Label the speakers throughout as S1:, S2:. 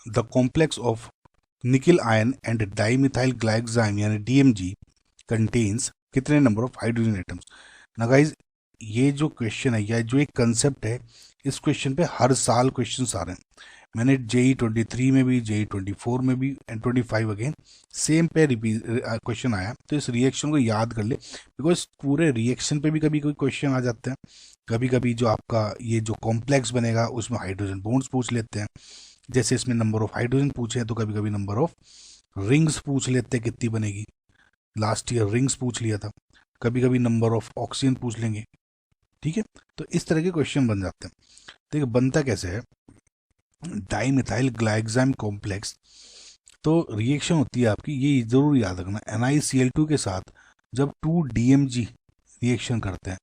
S1: The complex of nickel ion and dimethyl glyoxime यानी DMG contains कितने number of hydrogen atoms. ना guys, ये जो क्वेश्चन है या जो एक कंसेप्ट है, इस क्वेश्चन पे हर साल क्वेश्चन आ रहे हैं। मैंने JEE 23 में भी, JEE 24 में भी एंड 25 अगेन सेम पे रिपीट क्वेश्चन आया। तो इस रिएक्शन को याद कर ले, बिकॉज पूरे रिएक्शन पे भी कभी कोई क्वेश्चन आ जाते हैं। कभी कभी जो आपका ये जो कॉम्प्लेक्स बनेगा उसमें हाइड्रोजन बॉन्ड्स पूछ लेते हैं, जैसे इसमें नंबर ऑफ हाइड्रोजन पूछे हैं, तो कभी कभी नंबर ऑफ रिंग्स पूछ लेते हैं कितनी बनेगी। लास्ट ईयर रिंग्स पूछ लिया था। कभी कभी नंबर ऑफ ऑक्सीजन पूछ लेंगे। ठीक है, तो इस तरह के क्वेश्चन बन जाते हैं। देखिए बनता कैसे है, डाईमिथाइल ग्लाइकोजाइम कॉम्प्लेक्स। तो रिएक्शन होती है आपकी, ये जरूर याद रखना, NiCl2 के साथ जब 2DMG रिएक्शन करते हैं।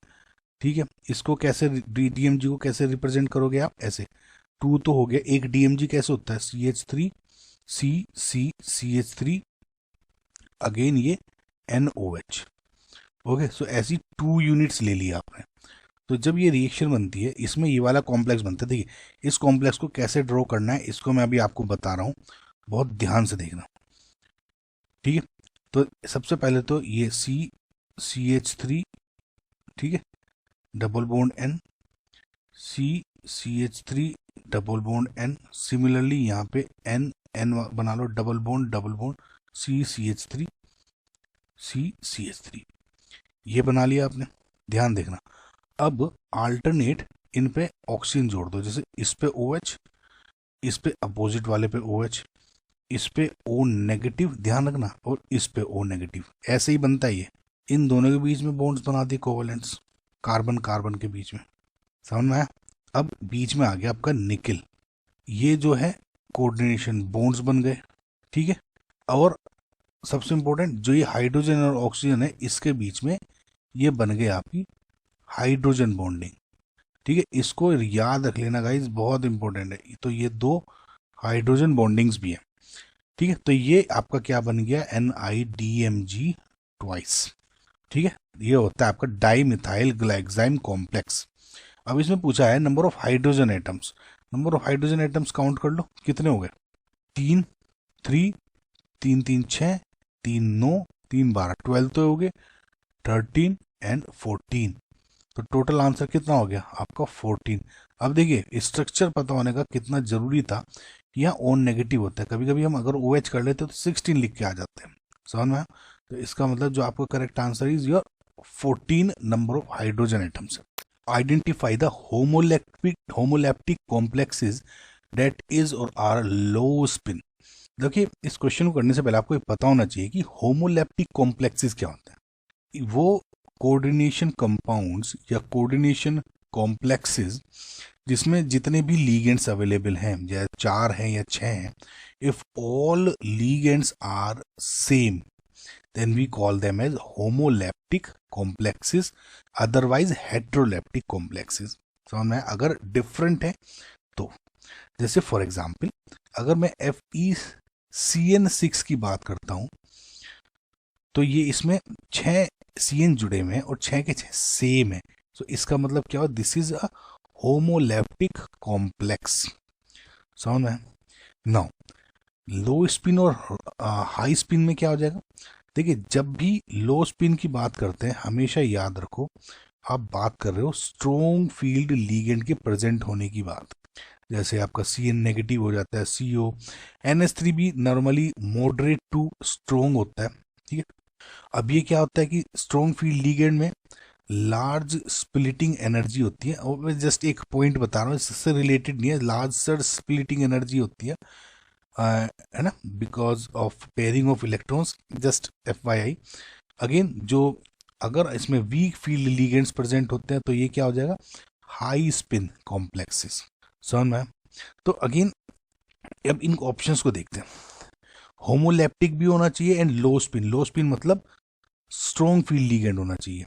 S1: ठीक है, इसको कैसे DMG को कैसे रिप्रेजेंट करोगे आप, ऐसे 2 तो हो गया, एक DMG कैसे होता है CH3 CH3 अगेन ये NOH। ओके, सो ऐसी 2 यूनिट्स ले लिया आपने। तो जब ये रिएक्शन बनती है, इसमें ये वाला कॉम्प्लेक्स बनता है। देखिए इस कॉम्प्लेक्स को कैसे ड्रॉ करना है, इसको मैं अभी आपको बता रहा हूँ, बहुत ध्यान से देखना। ठीक है, तो सबसे पहले तो ये CH3, ठीक है, double bond N, CH3 double bond N। Similarly यहाँ पे N बना लो, डबल बॉन्ड CH3 CH3, ये बना लिया आपने। ध्यान देखना, अब अल्टरनेट इन पे ऑक्सीजन जोड़ दो, जैसे इस पे OH, इस पे अपोजिट वाले पे OH, इस पे O नेगेटिव, ध्यान रखना, और इस पे O नेगेटिव। ऐसे ही बनता है ये, इन दोनों के बीच में बॉन्ड्स बना दिए कोवेलेंट्स, कार्बन कार्बन के बीच में। समझ में आया। अब बीच में आ गया आपका निकिल, ये जो है कोऑर्डिनेशन बॉन्ड्स बन गए। ठीक है, और सबसे इंपॉर्टेंट जो ये हाइड्रोजन और ऑक्सीजन है, इसके बीच में ये बन गए आपकी हाइड्रोजन बॉन्डिंग। ठीक है, इसको याद रख लेना गाइज, बहुत इंपॉर्टेंट है। तो ये 2 हाइड्रोजन बॉन्डिंग्स भी है। ठीक है, तो ये आपका क्या बन गया, NiDMG ट्वाइस। ठीक है, ये होता है आपका डाईमिथाइल ग्लाइकोजाइम कॉम्प्लेक्स। अब इसमें पूछा है number of hydrogen atoms. Number of hydrogen atoms count कर लो, कितने हो गए, 3 3 3 3 6 3 9 3 12, 12 तो हो गए, 13 एंड 14। तो टोटल आंसर कितना हो गया आपका 14। अब देखिए स्ट्रक्चर पता होने का कितना जरूरी था। यहाँ ओन नेगेटिव होता है, कभी कभी हम अगर OH कर लेते तो 16 लिख के आ जाते हैं। समझ में आया? तो इसका मतलब जो आपका correct answer is your 14 number of hydrogen atoms. Identify the homoleptic complexes that is और आर लो स्पिन। देखिए इस क्वेश्चन को करने से पहले आपको ये पता होना चाहिए कि होमोलैप्टिक कॉम्प्लेक्सेस क्या होते हैं। वो कोऑर्डिनेशन कंपाउंड्स या कोऑर्डिनेशन कॉम्प्लेक्सेस जिसमें जितने भी लीगेंड्स अवेलेबल हैं, या 4 हैं या 6 हैं, if all ligands are same then we call them as homoleptic complexes, otherwise heteroleptic complexes. समझ में? अगर डिफरेंट है तो, जैसे फॉर एग्जांपल अगर मैं FeCN6 की बात करता हूं, तो ये इसमें 6 CN जुड़े हुए हैं और 6 के 6 सेम है। तो इसका मतलब क्या हुआ, this is a homoleptic complex. समझ में? नाउ लो स्पिन और हाई स्पिन में क्या हो जाएगा। देखिए जब भी लो स्पिन की बात करते हैं, हमेशा याद रखो आप बात कर रहे हो स्ट्रोंग फील्ड लीगेंड के प्रेजेंट होने की बात। जैसे आपका CN नेगेटिव हो जाता है, CO, NH3 भी नॉर्मली मॉडरेट टू स्ट्रोंग होता है। ठीक है, अब ये क्या होता है कि स्ट्रोंग फील्ड लीगेंड में लार्ज स्प्लिटिंग एनर्जी होती है, और मैं जस्ट एक पॉइंट बता रहा हूँ, इससे रिलेटेड नहीं है, लार्ज स्प्लिटिंग एनर्जी होती है ना, because of pairing of electrons. Just FYI again, जो अगर इसमें वीक फील्ड लीगेंड्स प्रेजेंट होते हैं तो ये क्या हो जाएगा, हाई स्पिन कॉम्प्लेक्सेस। समझ में? तो अगेन अब इन ऑप्शंस को देखते हैं। होमोलैप्टिक भी होना चाहिए and low spin. Low spin मतलब स्ट्रॉन्ग फील्ड लीगेंड होना चाहिए।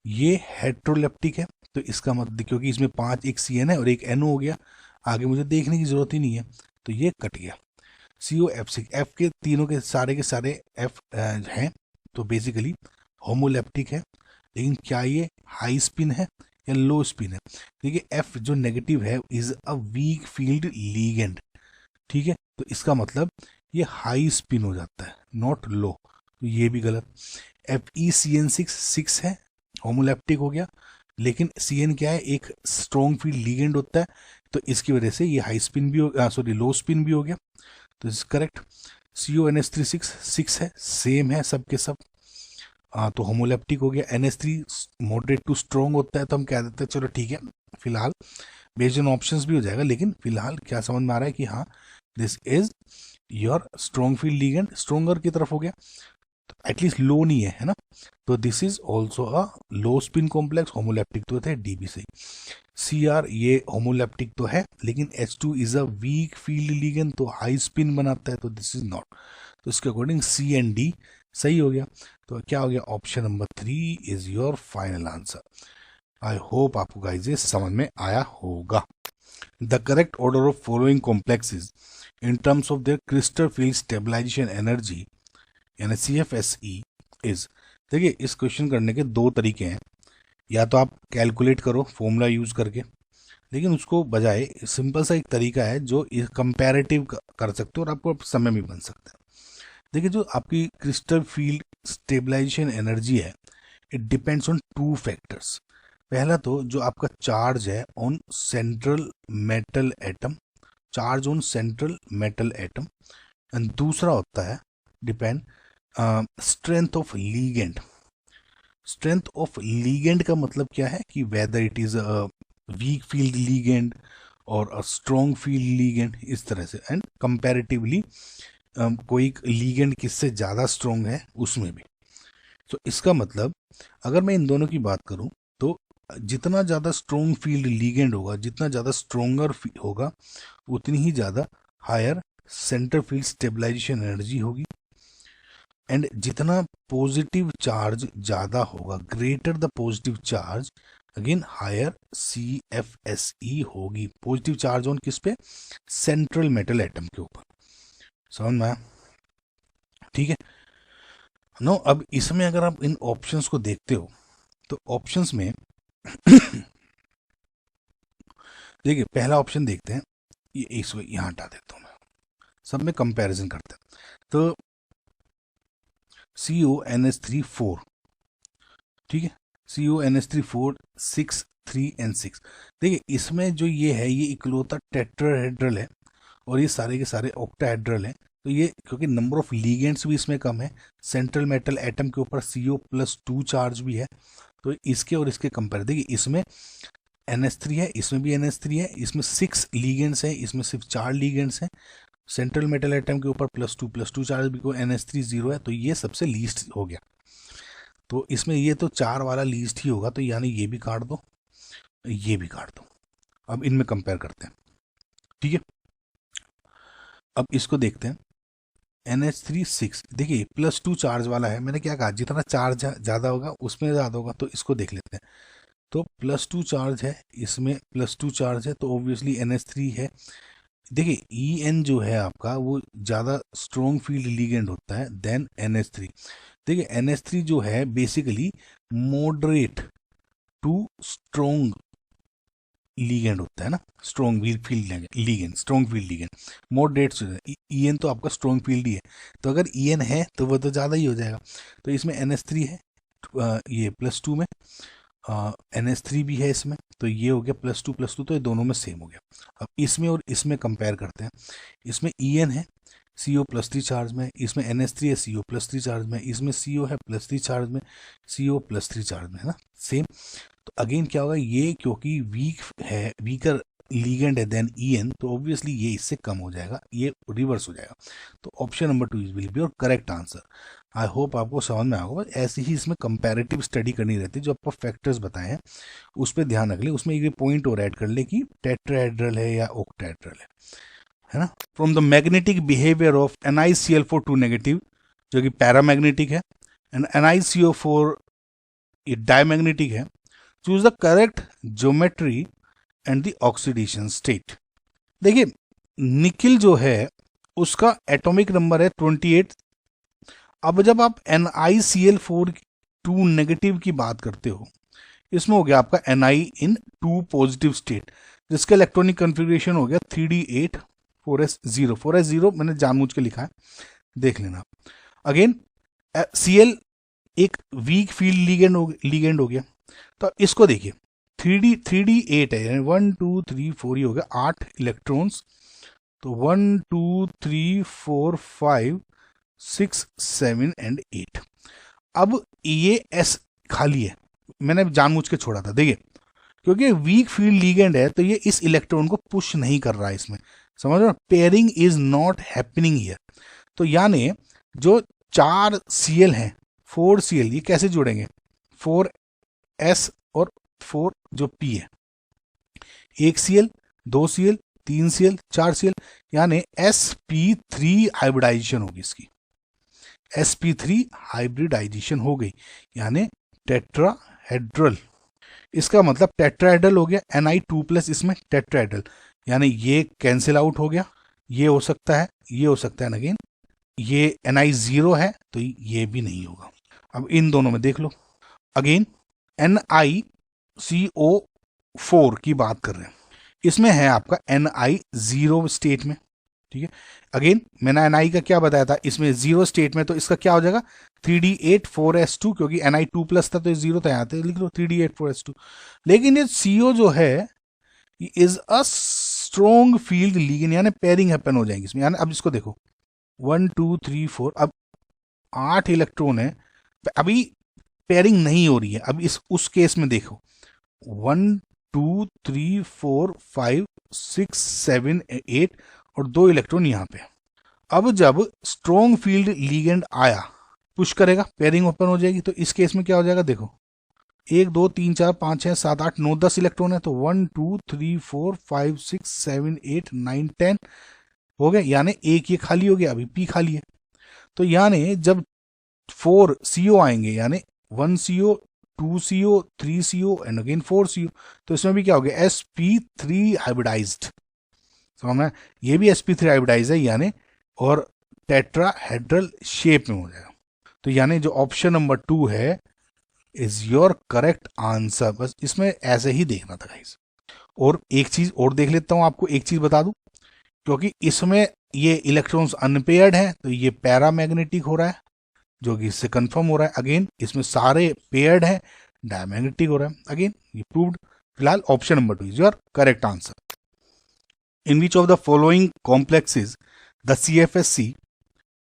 S1: ये हेट्रोलेप्टिक है, तो इसका मतलब क्योंकि इसमें 5, एक CN है और एक NO हो गया, आगे मुझे देखने की जरूरत ही नहीं है, तो ये कट गया। COF6, F के तीनों के सारे F हैं, तो बेसिकली होमोलैप्टिक है। लेकिन क्या ये हाई स्पिन है या लो स्पिन है? देखिए F जो नेगेटिव है is a weak field ligand, ठीक है, तो इसका मतलब ये हाई स्पिन हो जाता है, नॉट लो, तो ये भी गलत। FeCN6 6 है, होमोलैप्टिक हो गया, लेकिन CN क्या है, एक स्ट्रॉन्ग फील्ड लीगेंड होता है, तो इसकी वजह से ये हाई स्पिन भी हो, सॉरी लो स्पिन भी हो गया, तो इज करेक्ट। CONH3 6 है, सेम है सब के सब, तो होमोलैप्टिक हो गया। NH3 मॉडरेट टू स्ट्रॉन्ग होता है, तो हम कह देते हैं चलो ठीक है, फिलहाल बेस्ड ऑन ऑप्शंस भी हो जाएगा, लेकिन फिलहाल क्या समझ में आ रहा है कि हाँ this is your strong field ligand, stronger की तरफ हो गया, तो एटलीस्ट लो नहीं है ना, तो this is also a low spin complex, homoleptic तो थे DB से। CR ये होमोलैप्टिक तो है, लेकिन H2 is a weak field ligand, तो हाई स्पिन बनाता है, तो दिस इज नॉट, तो इसके अकॉर्डिंग C एंड D सही हो गया। तो क्या हो गया, option number 3 is your final answer. I hope आपको गाइस ये समझ में आया होगा। The correct order of following complexes in terms of their crystal field stabilization energy यानी CFSE इज, देखिए इस क्वेश्चन करने के दो तरीके हैं, या तो आप कैलकुलेट करो फॉर्मूला यूज करके, लेकिन उसको बजाय सिंपल सा एक तरीका है जो कंपैरेटिव कर सकते हो और आपको समय भी बन सकता है। देखिए जो आपकी क्रिस्टल फील्ड स्टेबलाइजेशन एनर्जी है, it depends on two factors. पहला तो जो आपका चार्ज है on central metal atom, charge on central metal atom, and दूसरा होता है depend strength of ligand. Strength of ligand का मतलब क्या है कि whether it is a weak field ligand और अ स्ट्रॉन्ग फील्ड लीगेंड, इस तरह से, एंड कंपैरेटिवली कोई लीगेंड किससे ज़्यादा स्ट्रॉन्ग है उसमें भी। तो इसका मतलब अगर मैं इन दोनों की बात करूं, तो जितना ज़्यादा स्ट्रॉन्ग फील्ड लीगेंड होगा, जितना ज़्यादा स्ट्रोंगर होगा, उतनी ही ज़्यादा higher center field stabilization energy होगी, एंड जितना पॉजिटिव चार्ज ज़्यादा होगा, greater the positive charge, again higher CFSE होगी। पॉजिटिव चार्ज ऑन किस पे, सेंट्रल मेटल एटम के ऊपर, समझ में आया, ठीक है। नो अब इसमें अगर आप इन ऑप्शंस को देखते हो, तो ऑप्शंस में देखिए पहला ऑप्शन देखते हैं, ये इसको यहाँ हटा देता हूँ मैं, सब में कंपैरिजन करते हैं। तो CONH3 4, ठीक है, CONH3 4 6 3 एंड 6, देखिए इसमें जो ये है ये इकलौता टेट्राहेड्रल है, और ये सारे के सारे ऑक्टाहेड्रल हैं, तो ये क्योंकि नंबर ऑफ लीगेंड्स भी इसमें कम है, सेंट्रल मेटल एटम के ऊपर CO+2 चार्ज भी है, तो इसके और इसके कंपेयर, देखिए इसमें NH3 है, इसमें भी NH3 है, इसमें 6 लीगेंड्स हैं, इसमें सिर्फ 4 लीगेंड्स हैं, सेंट्रल मेटल एटम के ऊपर +2 चार्ज भी, को NH3 0 है, तो ये सबसे लीस्ट हो गया। तो इसमें ये तो 4 वाला लीस्ट ही होगा, तो यानी ये भी काट दो, ये भी काट दो। अब इनमें कंपेयर करते हैं, ठीक है। अब इसको देखते हैं, NH3 6, देखिए +2 चार्ज वाला है, मैंने क्या कहा जितना चार्ज ज़्यादा होगा उसमें ज़्यादा होगा, तो इसको देख लेते हैं। तो +2 चार्ज है, इसमें +2 चार्ज है, तो ऑब्वियसली NH3 है। देखिए EN जो है आपका वो ज़्यादा स्ट्रॉन्ग फील्ड लीगेंड होता है देन NH3। देखिए NH3 जो है basically moderate to strong ligand होता है ना, strong field ligand, strong field ligand, moderate EN तो आपका स्ट्रॉन्ग फील्ड ही है, तो अगर EN है तो वो तो ज़्यादा ही हो जाएगा। तो इसमें NH3 है, ये +2 में, NH3 भी है इसमें, तो ये हो गया +2, तो ये दोनों में सेम हो गया। अब इसमें और इसमें कंपेयर करते हैं, इसमें EN है CO+3 चार्ज में, इसमें NH3 है CO+3 चार्ज में, इसमें CO है +3 चार्ज में, CO+3 चार्ज में, है ना, सेम। तो अगेन क्या होगा, ये क्योंकि वीक है, वीकर लीगेंड है देन EN, तो ऑब्वियसली ये इससे कम हो जाएगा, ये रिवर्स हो जाएगा। तो option number 2 is will be your correct answer. I hope आपको समझ में आएगा। ऐसे ही इसमें कंपैरेटिव स्टडी करनी रहती है, जो आपको फैक्टर्स बताए हैं उस पर ध्यान रख ले, उसमें एक पॉइंट और ऐड कर ले कि टेट्राहेड्रल है या ऑक्टाहेड्रल है ना। From the magnetic behaviour of NiCl4 2 negative, जो कि पैरामैग्नेटिक है, एंड NiCO4 ये डायमैग्नेटिक है, choose the correct geometry and the oxidation state. देखिए निकिल जो है उसका एटॉमिक नंबर है 28। अब जब आप NiCl4 2 नेगेटिव की बात करते हो, इसमें हो गया आपका Ni इन 2 पॉजिटिव स्टेट, जिसका इलेक्ट्रॉनिक कॉन्फ़िगरेशन हो गया 3d8 4s0, 4s0 मैंने जानबूझ के लिखा है, देख लेना। अगेन Cl एक वीक फील्ड लीगेंड हो गया। तो इसको देखिए 3d8 है, यानी 1 2 3 4 ही हो गया 8 इलेक्ट्रॉन्स। तो 1 2 3 4 5 6 7 एंड 8। अब ये S खाली है, मैंने जानबूझ के छोड़ा था, देखिए क्योंकि वीक फील्ड लीगेंड है तो ये इस इलेक्ट्रॉन को पुश नहीं कर रहा है इसमें, समझ रहे हो, pairing is not happening here. तो यानी जो 4 Cl हैं, 4 Cl, ये कैसे जुड़ेंगे, 4s और 4 जो P है, 1 Cl 2 Cl 3 Cl 4 Cl, यानी sp3 हाइब्रिडाइजेशन होगी इसकी, sp3 हाइब्रिडाइजेशन हो गई, यानी टेट्राहेड्रल। इसका मतलब टेट्राहेड्रल हो गया, Ni2+, इसमें टेट्राहेड्रल, यानी ये कैंसिल आउट हो गया, ये हो सकता है, ये हो सकता है, अगेन ये Ni0 है तो ये भी नहीं होगा। अब इन दोनों में देख लो, अगेन NiCO4 की बात कर रहे हैं, इसमें है आपका Ni0 स्टेट में, ठीक है। अगेन मैंने Ni का क्या बताया था, इसमें 0 स्टेट में, तो इसका क्या हो जाएगा 3d8 4s2, क्योंकि Ni2+ था तो 0 था, यहाँ पे लिख लो 3d8 4s2। लेकिन ये CO जो है is a strong field ligand, यानी पेयरिंग हैपन हो जाएगी इसमें। यानी अब इसको देखो 1 2 3 4, अब 8 इलेक्ट्रॉन है, अभी पेयरिंग नहीं हो रही है। अब इस उस केस में देखो 1 2 3 4 5 6 7 8 और 2 इलेक्ट्रॉन यहाँ पे। अब जब स्ट्रॉन्ग फील्ड लीगेंड आया, पुश करेगा, पेयरिंग ओपन हो जाएगी। तो इस केस में क्या हो जाएगा, देखो 1 2 3 4 5 6 7 8 9 10 इलेक्ट्रॉन है, तो 1 2 3 4 5 6 7 8 9 10 हो गए, यानी एक ये खाली हो गया, अभी P खाली है। तो यानी जब 4 CO आएंगे, यानी 1 CO 2 CO 3 CO and again 4 CO, तो इसमें भी क्या हो गया sp3 हाइब्रिडाइज्ड, समझ में, ये भी sp3 हाइब्रिडाइज है, यानी और टेट्राहेड्रल शेप में हो जाएगा। तो यानी जो ऑप्शन नंबर 2 है इज योर करेक्ट आंसर। बस इसमें ऐसे ही देखना था गाइस। और एक चीज और देख लेता हूं, आपको एक चीज बता दूं, क्योंकि इसमें ये इलेक्ट्रॉन्स अनपेयर्ड हैं तो ये पैरामैग्नेटिक हो रहा है, जो कि इससे कंफर्म हो रहा है। अगेन इसमें सारे पेयर्ड हैं, डायमैग्नेटिक हो रहा है। अगेन ये प्रूव्ड। फिलहाल option number 2 is your correct answer. In which of the following complexes the CFSC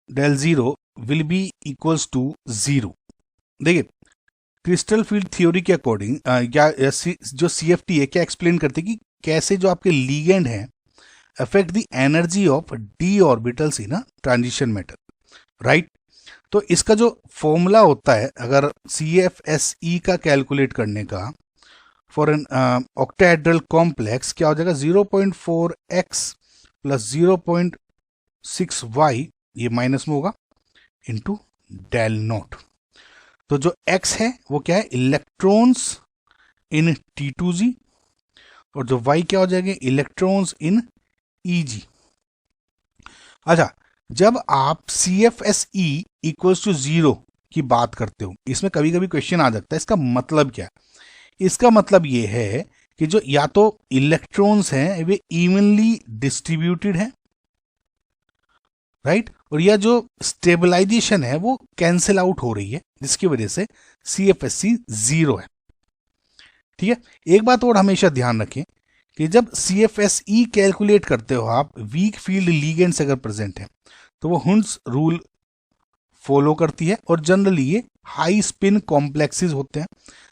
S1: del 0 will be equals to 0। देखिए क्रिस्टल फील्ड थ्योरी के अकॉर्डिंग जो CFT है क्या एक्सप्लेन करते हैं कि कैसे जो आपके लीगेंड हैं affect the energy of d orbitals in a transition metal, right. तो इसका जो फॉर्मूला होता है, अगर CFSE का कैलकुलेट करने का फॉर एन ऑक्टाहेड्रल कॉम्प्लेक्स, क्या हो जाएगा 0.4x प्लस 0.6y, ये माइनस में होगा, इंटू डेल नॉट। तो जो x है वो क्या है, इलेक्ट्रॉन्स इन T2g, और जो y क्या हो जाएगा, इलेक्ट्रॉन्स इन EG। अच्छा, जब आप CFSE इक्वल्स टू 0 की बात करते हो, इसमें कभी कभी क्वेश्चन आ सकता है, इसका मतलब क्या है। इसका मतलब ये है कि जो या तो इलेक्ट्रॉन्स हैं वे इवनली डिस्ट्रीब्यूटेड हैं, राइट, और या जो स्टेबलाइजेशन है वो कैंसिल आउट हो रही है, जिसकी वजह से CFSE 0 है। ठीक है, एक बात और हमेशा ध्यान रखें कि जब CFSE कैलकुलेट करते हो आप, वीक फील्ड लीगेंड्स अगर प्रेजेंट है तो वो हुंड्स रूल फॉलो करती है, और जनरली ये हाई स्पिन कॉम्प्लेक्सेस होते हैं।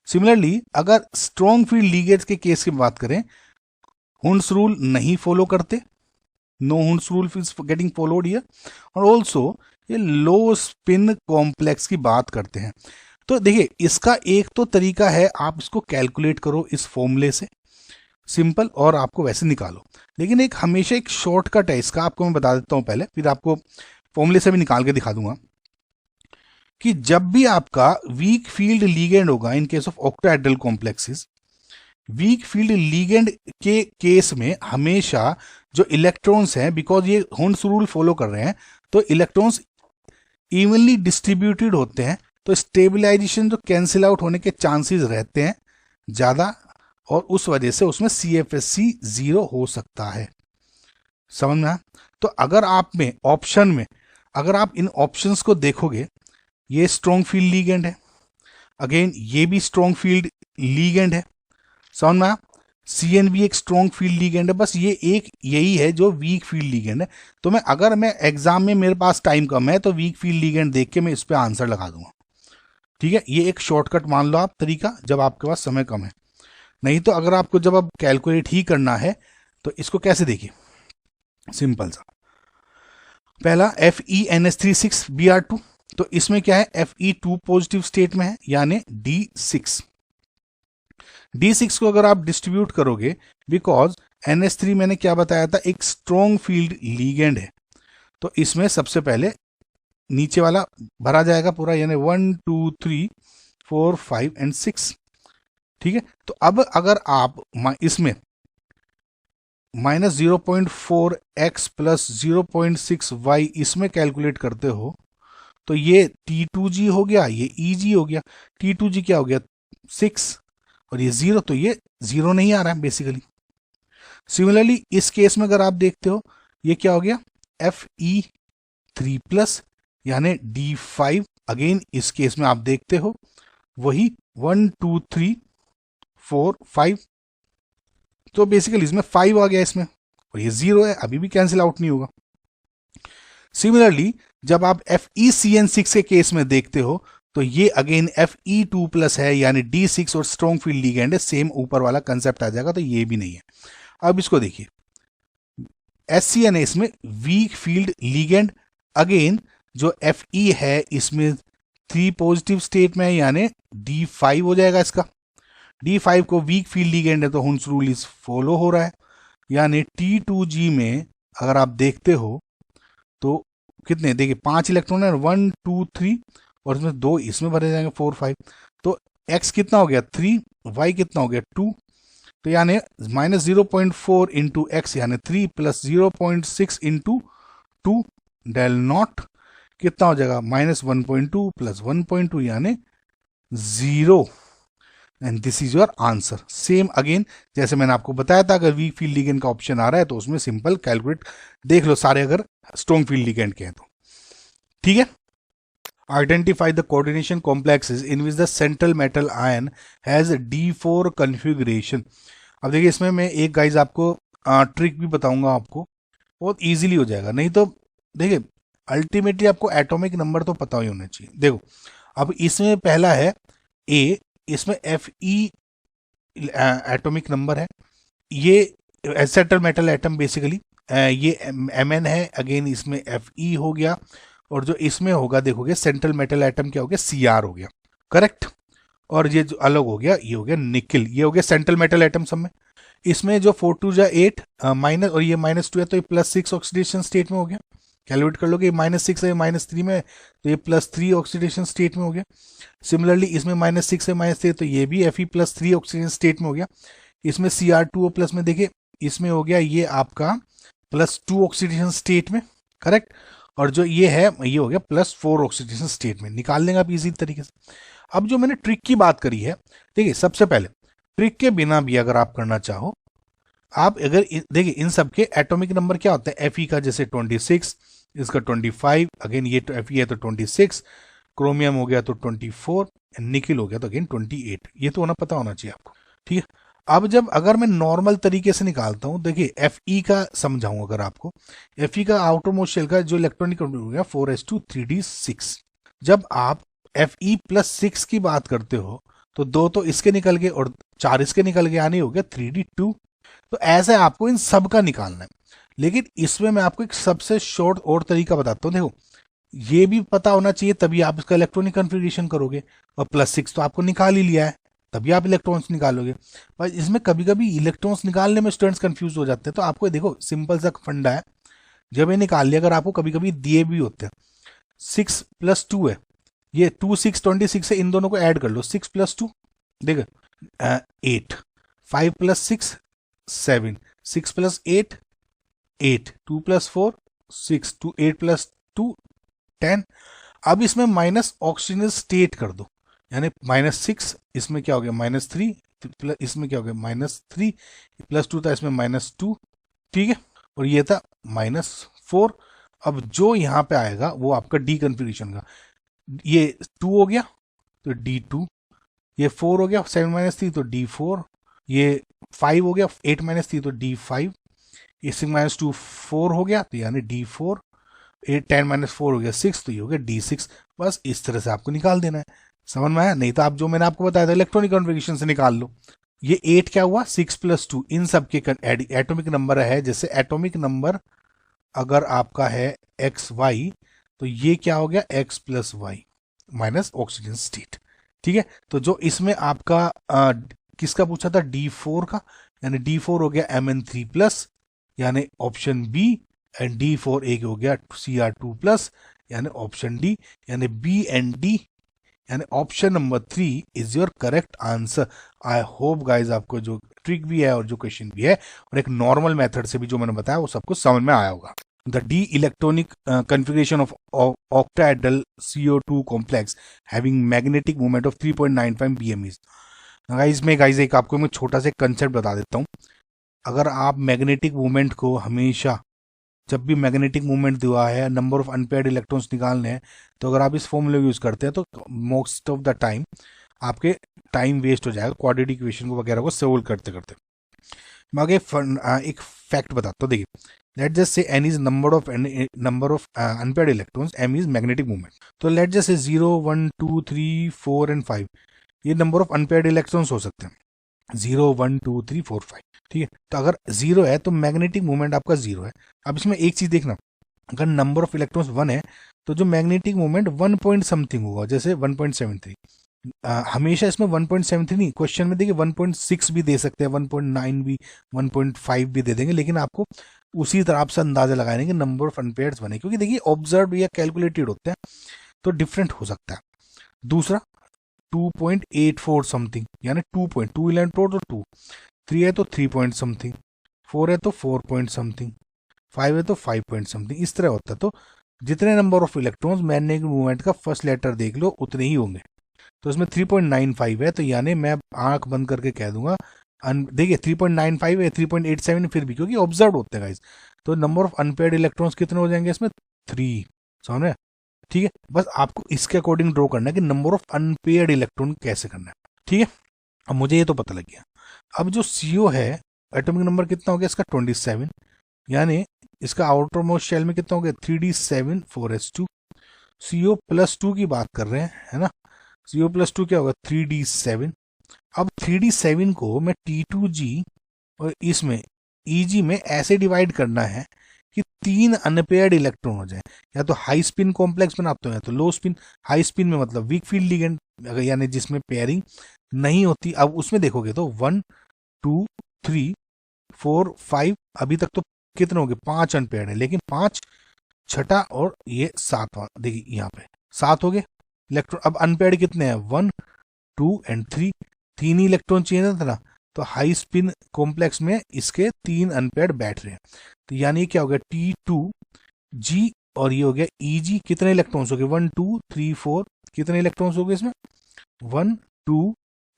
S1: सिमिलरली अगर स्ट्रॉन्ग फील्ड लीगेंड्स के केस की बात करें, हुंड्स रूल नहीं फॉलो करते, no Hund's rule is getting followed here, और ऑल्सो ये लो स्पिन कॉम्प्लेक्स की बात करते हैं। तो देखिए इसका एक तो तरीका है, आप इसको कैलकुलेट करो इस फॉर्मूले से, सिंपल, और आपको वैसे निकालो। लेकिन एक हमेशा एक शॉर्टकट है इसका, आपको मैं बता देता हूं पहले, फिर आपको फॉर्मूले से भी निकाल के दिखा दूंगा कि जब भी आपका वीक फील्ड लीगेंड होगा in case of octahedral complexes, weak field ligand के केस में हमेशा जो इलेक्ट्रॉन्स हैं, बिकॉज ये हुंड्स रूल फॉलो कर रहे हैं, तो इलेक्ट्रॉन्स इवनली डिस्ट्रीब्यूटेड होते हैं, तो स्टेबलाइजेशन जो कैंसिल आउट होने के चांसेस रहते हैं ज़्यादा, और उस वजह से उसमें CFSE 0 हो सकता है। समझ में आया? तो अगर आप में ऑप्शन में, अगर आप इन ऑप्शंस को देखोगे, ये स्ट्रॉन्ग फील्ड लीगेंड है, अगेन ये भी स्ट्रॉन्ग फील्ड लीगेंड है, समझ में आया? CN भी एक स्ट्रॉन्ग फील्ड लीगेंड है, बस ये एक यही है जो वीक फील्ड लीगेंड है। तो मैं अगर मैं एग्जाम में मेरे पास टाइम कम है तो वीक फील्ड लीगेंड देख के मैं इस पर आंसर लगा दूंगा। ठीक है, ये एक शॉर्टकट मान लो आप तरीका, जब आपके पास समय कम है। नहीं तो अगर आपको जब अब कैलकुलेट ही करना है तो इसको कैसे देखिए, सिंपल सा, पहला FeNH36Br2, तो इसमें क्या है, Fe2 पॉजिटिव स्टेट में है यानी D6। D6 को अगर आप डिस्ट्रीब्यूट करोगे, बिकॉज NH3 मैंने क्या बताया था, एक स्ट्रॉन्ग फील्ड लीगेंड है, तो इसमें सबसे पहले नीचे वाला भरा जाएगा पूरा, यानी 1 2 3 4 5 एंड 6। ठीक है, तो अब अगर आप इसमें -0.4x प्लस 0.6y इसमें कैलकुलेट करते हो तो ये T2G हो गया, ये EG हो गया। T2G क्या हो गया, 6, और ये 0, तो ये 0 नहीं आ रहा है बेसिकली। सिमिलरली इस केस में अगर आप देखते हो, ये क्या हो गया, Fe3 प्लस यानी D5। अगेन इस केस में आप देखते हो वही 1 2 3 4 5, तो बेसिकली इसमें 5 आ गया इसमें, और ये 0 है, अभी भी कैंसिल आउट नहीं होगा। सिमिलरली जब आप FeCN6 के केस में देखते हो तो ये अगेन Fe2 प्लस है यानी D6 और स्ट्रॉन्ग फील्ड लीगेंड है, सेम ऊपर वाला कंसेप्ट आ जाएगा, तो ये भी नहीं है। अब इसको देखिए, SCN है इसमें वीक फील्ड लीगेंड, अगेन जो Fe है इसमें 3 पॉजिटिव स्टेट में है यानी D5 हो जाएगा इसका। D5 को वीक फील्ड लीगेंड है तो हुंस रूल इज फॉलो हो रहा है, यानी T2G में अगर आप देखते हो तो कितने, देखिए 5 इलेक्ट्रॉन है, 1 2 3, और इसमें 2 इसमें भरे जाएंगे 4 5, तो x कितना हो गया 3, y कितना हो गया 2, तो यानी -0.4 इंटू एक्स यानी 3 प्लस 0.6 इंटू 2 डेल नॉट कितना हो जाएगा, -1.2 प्लस 1.2 यानी 0, and this is your answer. Same again जैसे मैंने आपको बताया था, अगर वीक फील्ड लीगेंड का ऑप्शन आ रहा है तो उसमें सिंपल कैलकुलेट देख लो सारे, अगर स्ट्रॉन्ग फील्ड लीगेंड के हैं तो। ठीक है, identify the coordination complexes in which the central metal ion has D4 configuration. अब देखिए इसमें मैं एक गाइज आपको ट्रिक भी बताऊंगा, आपको बहुत इजीली हो जाएगा। नहीं तो देखिए अल्टीमेटली आपको एटॉमिक नंबर तो पता ही होना चाहिए। देखो अब इसमें पहला है A, इसमें Fe एटॉमिक नंबर है, ये सेंट्रल मेटल एटम बेसिकली, ये Mn है, अगेन इसमें Fe हो गया, और जो इसमें होगा देखोगे सेंट्रल मेटल एटम क्या हो गया, Cr हो गया, करेक्ट। और ये जो अलग हो गया, ये हो गया निकिल, ये हो गया सेंट्रल मेटल एटम सब में। इसमें जो 4 2 जा 8 माइनस, और ये -2 है तो ये +6 ऑक्सीडेशन स्टेट में हो गया। कैलकुलेट कर लोगे, -6 है -3 में तो ये +3 ऑक्सीडेशन स्टेट में हो गया। सिमिलरली इसमें -6 है -3 तो ये भी Fe+3 ऑक्सीजन स्टेट में हो गया। इसमें Cr2O प्लस में देखिए इसमें हो गया ये आपका +2 ऑक्सीडेशन स्टेट में, करेक्ट। और जो ये है ये हो गया +4 ऑक्सीडेशन स्टेट में, निकाल लेंगे आप इजी तरीके से। अब जो मैंने ट्रिक की बात करी है, देखिए सबसे पहले ट्रिक के बिना भी अगर आप करना चाहो, आप अगर देखिए इन सब के एटॉमिक नंबर क्या होते हैं, Fe का जैसे 26, इसका 25, अगेन ये तो Fe है तो 26, क्रोमियम हो गया तो 24, निकिल हो गया तो अगेन 28, ये तो होना पता होना चाहिए आपको। ठीक है, अब जब अगर मैं नॉर्मल तरीके से निकालता हूं, देखिए Fe का समझाऊं अगर आपको, Fe का आउटर मोस्ट शेल का जो इलेक्ट्रॉनिक हो गया 4s2 3d6। जब आप Fe+6 की बात करते हो तो 2 तो इसके निकल गए और 4 इसके निकल गए, यानी हो गया 3d2। तो ऐसे आपको इन सब का निकालना है, लेकिन इसमें मैं आपको एक सबसे शॉर्ट और तरीका बताता हूँ। देखो ये भी पता होना चाहिए तभी आप इसका इलेक्ट्रॉनिक कन्फिग्रेशन करोगे, और +6 तो आपको निकाल ही लिया है तभी आप इलेक्ट्रॉन्स निकालोगे। पर इसमें कभी कभी इलेक्ट्रॉन्स निकालने में स्टूडेंट्स कंफ्यूज हो जाते हैं, तो आपको देखो सिंपल सा फंडा है, जब ये निकाल लिया, अगर आपको कभी कभी दिए भी होते हैं 6 + 2 है, ये 2 6 26 है, इन दोनों को ऐड कर लो, 6 + 2 देखो 8, 5 + 6 7, 6 + 8 8, 2 + 4 6, 2 8 + 2 10। अब इसमें माइनस ऑक्सीजन स्टेट कर दो, यानी -6, इसमें क्या हो गया -3, इसमें क्या हो गया -3, +2 था इसमें -2। ठीक है, और ये था -4। अब जो यहाँ पे आएगा वो आपका डी कन्फिग्रेशन का, ये 2 हो गया तो D2, ये 4 हो गया 7-3 तो D4, ये 5 हो गया 8-3 तो D5, ये 6-2 4 हो गया तो यानी D4, 10-4 हो गया 6 तो ये हो गया D6। बस इस तरह से आपको निकाल देना है। समझ में आया? नहीं तो आप जो मैंने आपको बताया था इलेक्ट्रॉनिक कॉन्फ़िगरेशन से निकाल लो। ये 8 क्या हुआ 6+2, इन सब के एटॉमिक नंबर है। जैसे एटॉमिक नंबर अगर आपका है XY तो ये क्या हो गया X+Y माइनस ऑक्सीजन स्टेट। ठीक है, तो जो इसमें आपका किसका पूछा था D4 का, यानी D4 हो गया Mn3+, यानी ऑप्शन बी, एंड D4 एक हो गया Cr2+, यानी ऑप्शन डी, यानी बी एंड डी, यानी option number 3 is your correct answer. I hope guys आपको जो ट्रिक भी है और जो क्वेश्चन भी है और एक नॉर्मल मेथड से भी जो मैंने बताया वो सबको समझ में आया होगा। The d electronic configuration of octahedral CO2 complex having magnetic moment of 3.95 bm is। Guys एक आपको मैं छोटा सा कंसेप्ट बता देता हूँ। अगर आप मैग्नेटिक मूवमेंट को हमेशा, जब भी मैग्नेटिक मूवमेंट दिया है, नंबर ऑफ अनपेयर्ड इलेक्ट्रॉन्स निकालने हैं, तो अगर आप इस फॉर्मूले यूज करते हैं तो मोस्ट ऑफ द टाइम आपके टाइम वेस्ट हो जाएगा क्वाड्रेटिक इक्वेशन को वगैरह को सोल्व करते करते। मैं आगे एक फैक्ट बताता हूँ। देखिए, let just say n is number of unpaired electrons, m is magnetic movement. तो लेट जस्ट से 0 1 2 3 4 एंड 5 ये नंबर ऑफ अनपेयर्ड इलेक्ट्रॉन्स हो सकते हैं, 0 1 2 3 4 5। ठीक है, तो अगर 0 है तो मैग्नेटिक मूवमेंट आपका 0 है। अब इसमें एक चीज देखना, अगर नंबर ऑफ इलेक्ट्रॉन्स 1 है तो जो मैग्नेटिक मूवमेंट 1 पॉइंट समथिंग होगा, जैसे 1.73। हमेशा इसमें 1.73 नहीं, क्वेश्चन में देखिए 1.6 भी दे सकते हैं, 1.9 भी, 1.5 भी दे देंगे, लेकिन आपको उसी तरह से अंदाजा लगाने के नंबर ऑफ अनपेयर्स बने, क्योंकि देखिए ऑब्जर्व या कैलकुलेटेड होते हैं तो डिफरेंट हो सकता है। दूसरा 2.84 समथिंग, यानी 2.2 इलेक्ट्रोड तो 2, 3 है तो 3 पॉइंट समथिंग, 4 है तो 4 पॉइंट समथिंग, 5 है तो 5 पॉइंट समथिंग, इस तरह होता है। तो जितने number of electrons magnetic movement का फर्स्ट लेटर देख लो उतने ही होंगे। तो इसमें 3.95 है, तो यानी मैं आंख बंद करके कह दूंगा, देखिए 3.95 है, 3.87 फिर भी, क्योंकि ऑब्जर्व होते हैं गाइस। तो नंबर ऑफ अनपेयर्ड इलेक्ट्रॉन्स कितने हो जाएंगे इसमें 3। समझ रहे? ठीक है, बस आपको इसके अकॉर्डिंग ड्रॉ करना है कि नंबर ऑफ अनपेयर्ड इलेक्ट्रॉन कैसे करना है। ठीक है, अब मुझे ये तो पता लग गया। अब जो CO है एटॉमिक नंबर कितना हो गया इसका 27, यानी इसका आउटर मोस्ट शेल में कितना हो गया 3d7 4s2। CO+2 की बात कर रहे हैं, है ना। CO+2 क्या होगा 3d7। अब 3d7 को मैं T2g और इसमें EG में ऐसे डिवाइड करना है कि 3 अनपेयर्ड इलेक्ट्रॉन हो जाए, या तो हाई स्पिन कॉम्प्लेक्स बनाते हो या तो लो स्पिन। हाई स्पिन में मतलब वीक फील्ड लिगेंड, यानी जिसमें पेयरिंग नहीं होती। अब उसमें देखोगे तो 1 2 3 4 5, अभी तक तो कितने हो गए 5 अनपेयर्ड है, लेकिन 5 छठा और ये 7वां, देखिए यहाँ पे 7 हो गए इलेक्ट्रॉन। अब अनपेयर्ड कितने हैं 1 2 एंड 3, 3 ही इलेक्ट्रॉन चाहिए था ना, तो हाई स्पिन कॉम्प्लेक्स में इसके 3 अनपेयर्ड बैठ रहे हैं। तो यानी क्या हो गया T2g और ये हो गया EG। कितने इलेक्ट्रॉन्स हो गए 1 2 3 4, कितने इलेक्ट्रॉन्स हो गए इसमें 1 2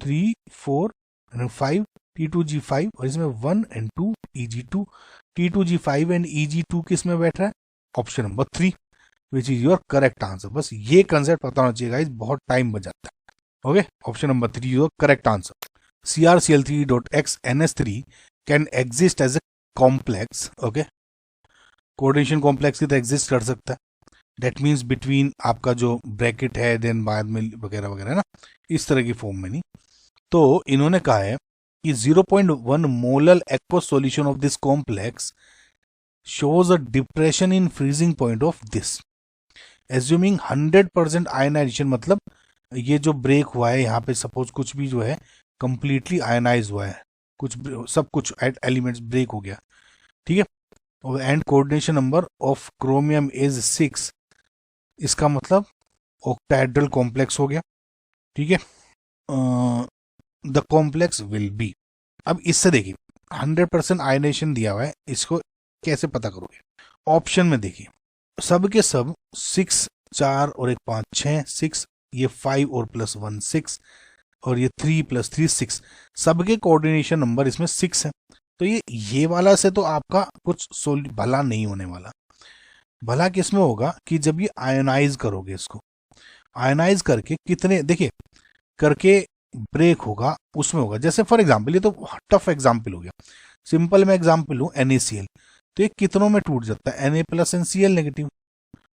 S1: 3 4 एंड 5, T2g5, और इसमें 1 and 2 EG2। T2g5 and EG2 किस में बैठ रहा है option number 3, which is your correct answer. बस ये कंसेप्ट पता होना चाहिए गाइस, बहुत टाइम बच जाता है। Okay, option number 3 your correct answer. CrCl3.x NS3 can exist as a complex. Okay, coordination complex की तरह एग्जिस्ट कर सकता है। डेट मीन्स बिटवीन आपका जो ब्रैकेट है देन बाद में वगैरह वगैरह ना, इस तरह की फॉर्म में नहीं। तो इन्होंने कहा है कि 0.1 molar aqueous solution of this complex shows a depression in freezing point of this assuming 100% ionization. मतलब ये जो ब्रेक हुआ है यहाँ पे, सपोज कुछ भी जो है कंप्लीटली आयनाइज हुआ है, कुछ सब कुछ एलिमेंट्स ब्रेक हो गया। ठीक है, और and coordination number of chromium is 6, इसका मतलब ऑक्टाहेड्रल कॉम्प्लेक्स हो गया। ठीक है, द कॉम्प्लेक्स विल बी। अब इससे देखिए 100% आयनाइजेशन दिया हुआ है, इसको कैसे पता करोगे। ऑप्शन में देखिए सब के सब 6 4 और 1 5 6 6, ये 5 और +1 6, और ये 3 + 3 6, सबके कोऑर्डिनेशन नंबर इसमें 6 है। तो ये वाला से तो आपका कुछ भला नहीं होने वाला। भला किसमें होगा कि जब ये आयनाइज करोगे, इसको आयनाइज करके कितने, देखिए करके ब्रेक होगा, उसमें होगा। जैसे फॉर एग्जाम्पल, ये तो टफ एग्जाम्पल हो गया, सिंपल मैं एग्जाम्पल लूँ NaCl, तो ये कितनों में टूट जाता है, Na plus and Cl negative.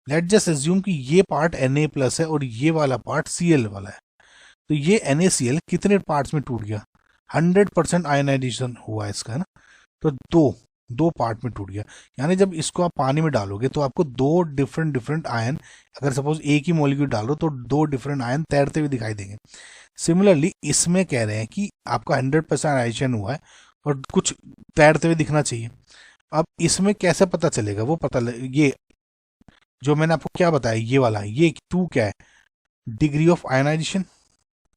S1: Let just assume कि ये पार्ट Na प्लस है और ये वाला पार्ट Cl वाला है, तो ये NaCl कितने पार्ट्स में टूट गया, 100% आयनाइजेशन हुआ इसका, है ना। तो दो दो पार्ट में टूट गया। यानी जब इसको आप पानी में डालोगे तो आपको दो डिफरेंट डिफरेंट आयन, अगर सपोज एक ही मॉलिक्यूल डालो तो दो डिफरेंट आयन तैरते हुए दिखाई देंगे। सिमिलरली इसमें कह रहे हैं कि आपका 100% आयनाइजेशन हुआ है और कुछ तैरते हुए दिखना चाहिए। अब इसमें कैसे पता चलेगा, वो ये जो मैंने आपको क्या बताया, ये वाला, ये टू क्या है, डिग्री ऑफ आयनाइजेशन,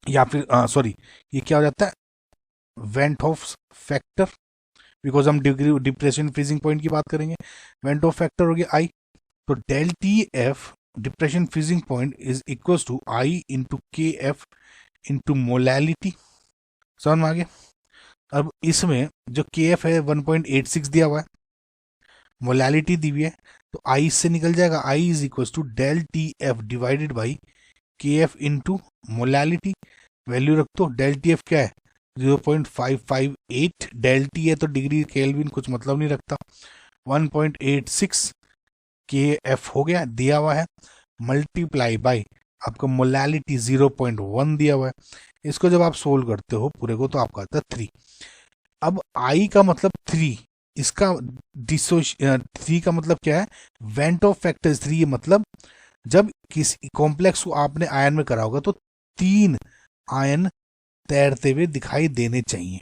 S1: या फिर सॉरी, ये क्या हो जाता है, वेंट ऑफ फैक्टर, बिकॉज हम डिग्री डिप्रेशन फ्रीजिंग पॉइंट की बात करेंगे। वेंट ऑफ फैक्टर हो गया आई, तो del T F depression freezing point is equal to i into K F into molality. समझ में आ गया। अब इसमें जो के एफ है 1.86 दिया हुआ है, मोलैलिटी दी हुई है, तो आई इससे निकल जाएगा, I is equal to del T F divided by K F into molality. Value रख दो, डेल टी एफ क्या है 0.558, डेल टी है तो डिग्री केल्विन कुछ मतलब नहीं रखता, 1.86 के एफ हो गया दिया हुआ है, मल्टीप्लाई बाय आपका मोलैलिटी 0.1 दिया हुआ है। इसको जब आप सोल्व करते हो पूरे को तो आपका आता है 3। अब आई का मतलब 3, इसका 3 का मतलब क्या है, वेंट ऑफ फैक्टर 3, मतलब जब किसी कॉम्प्लेक्स को आपने आयन में करा होगा तो 3 आयन तैरते हुए दिखाई देने चाहिए।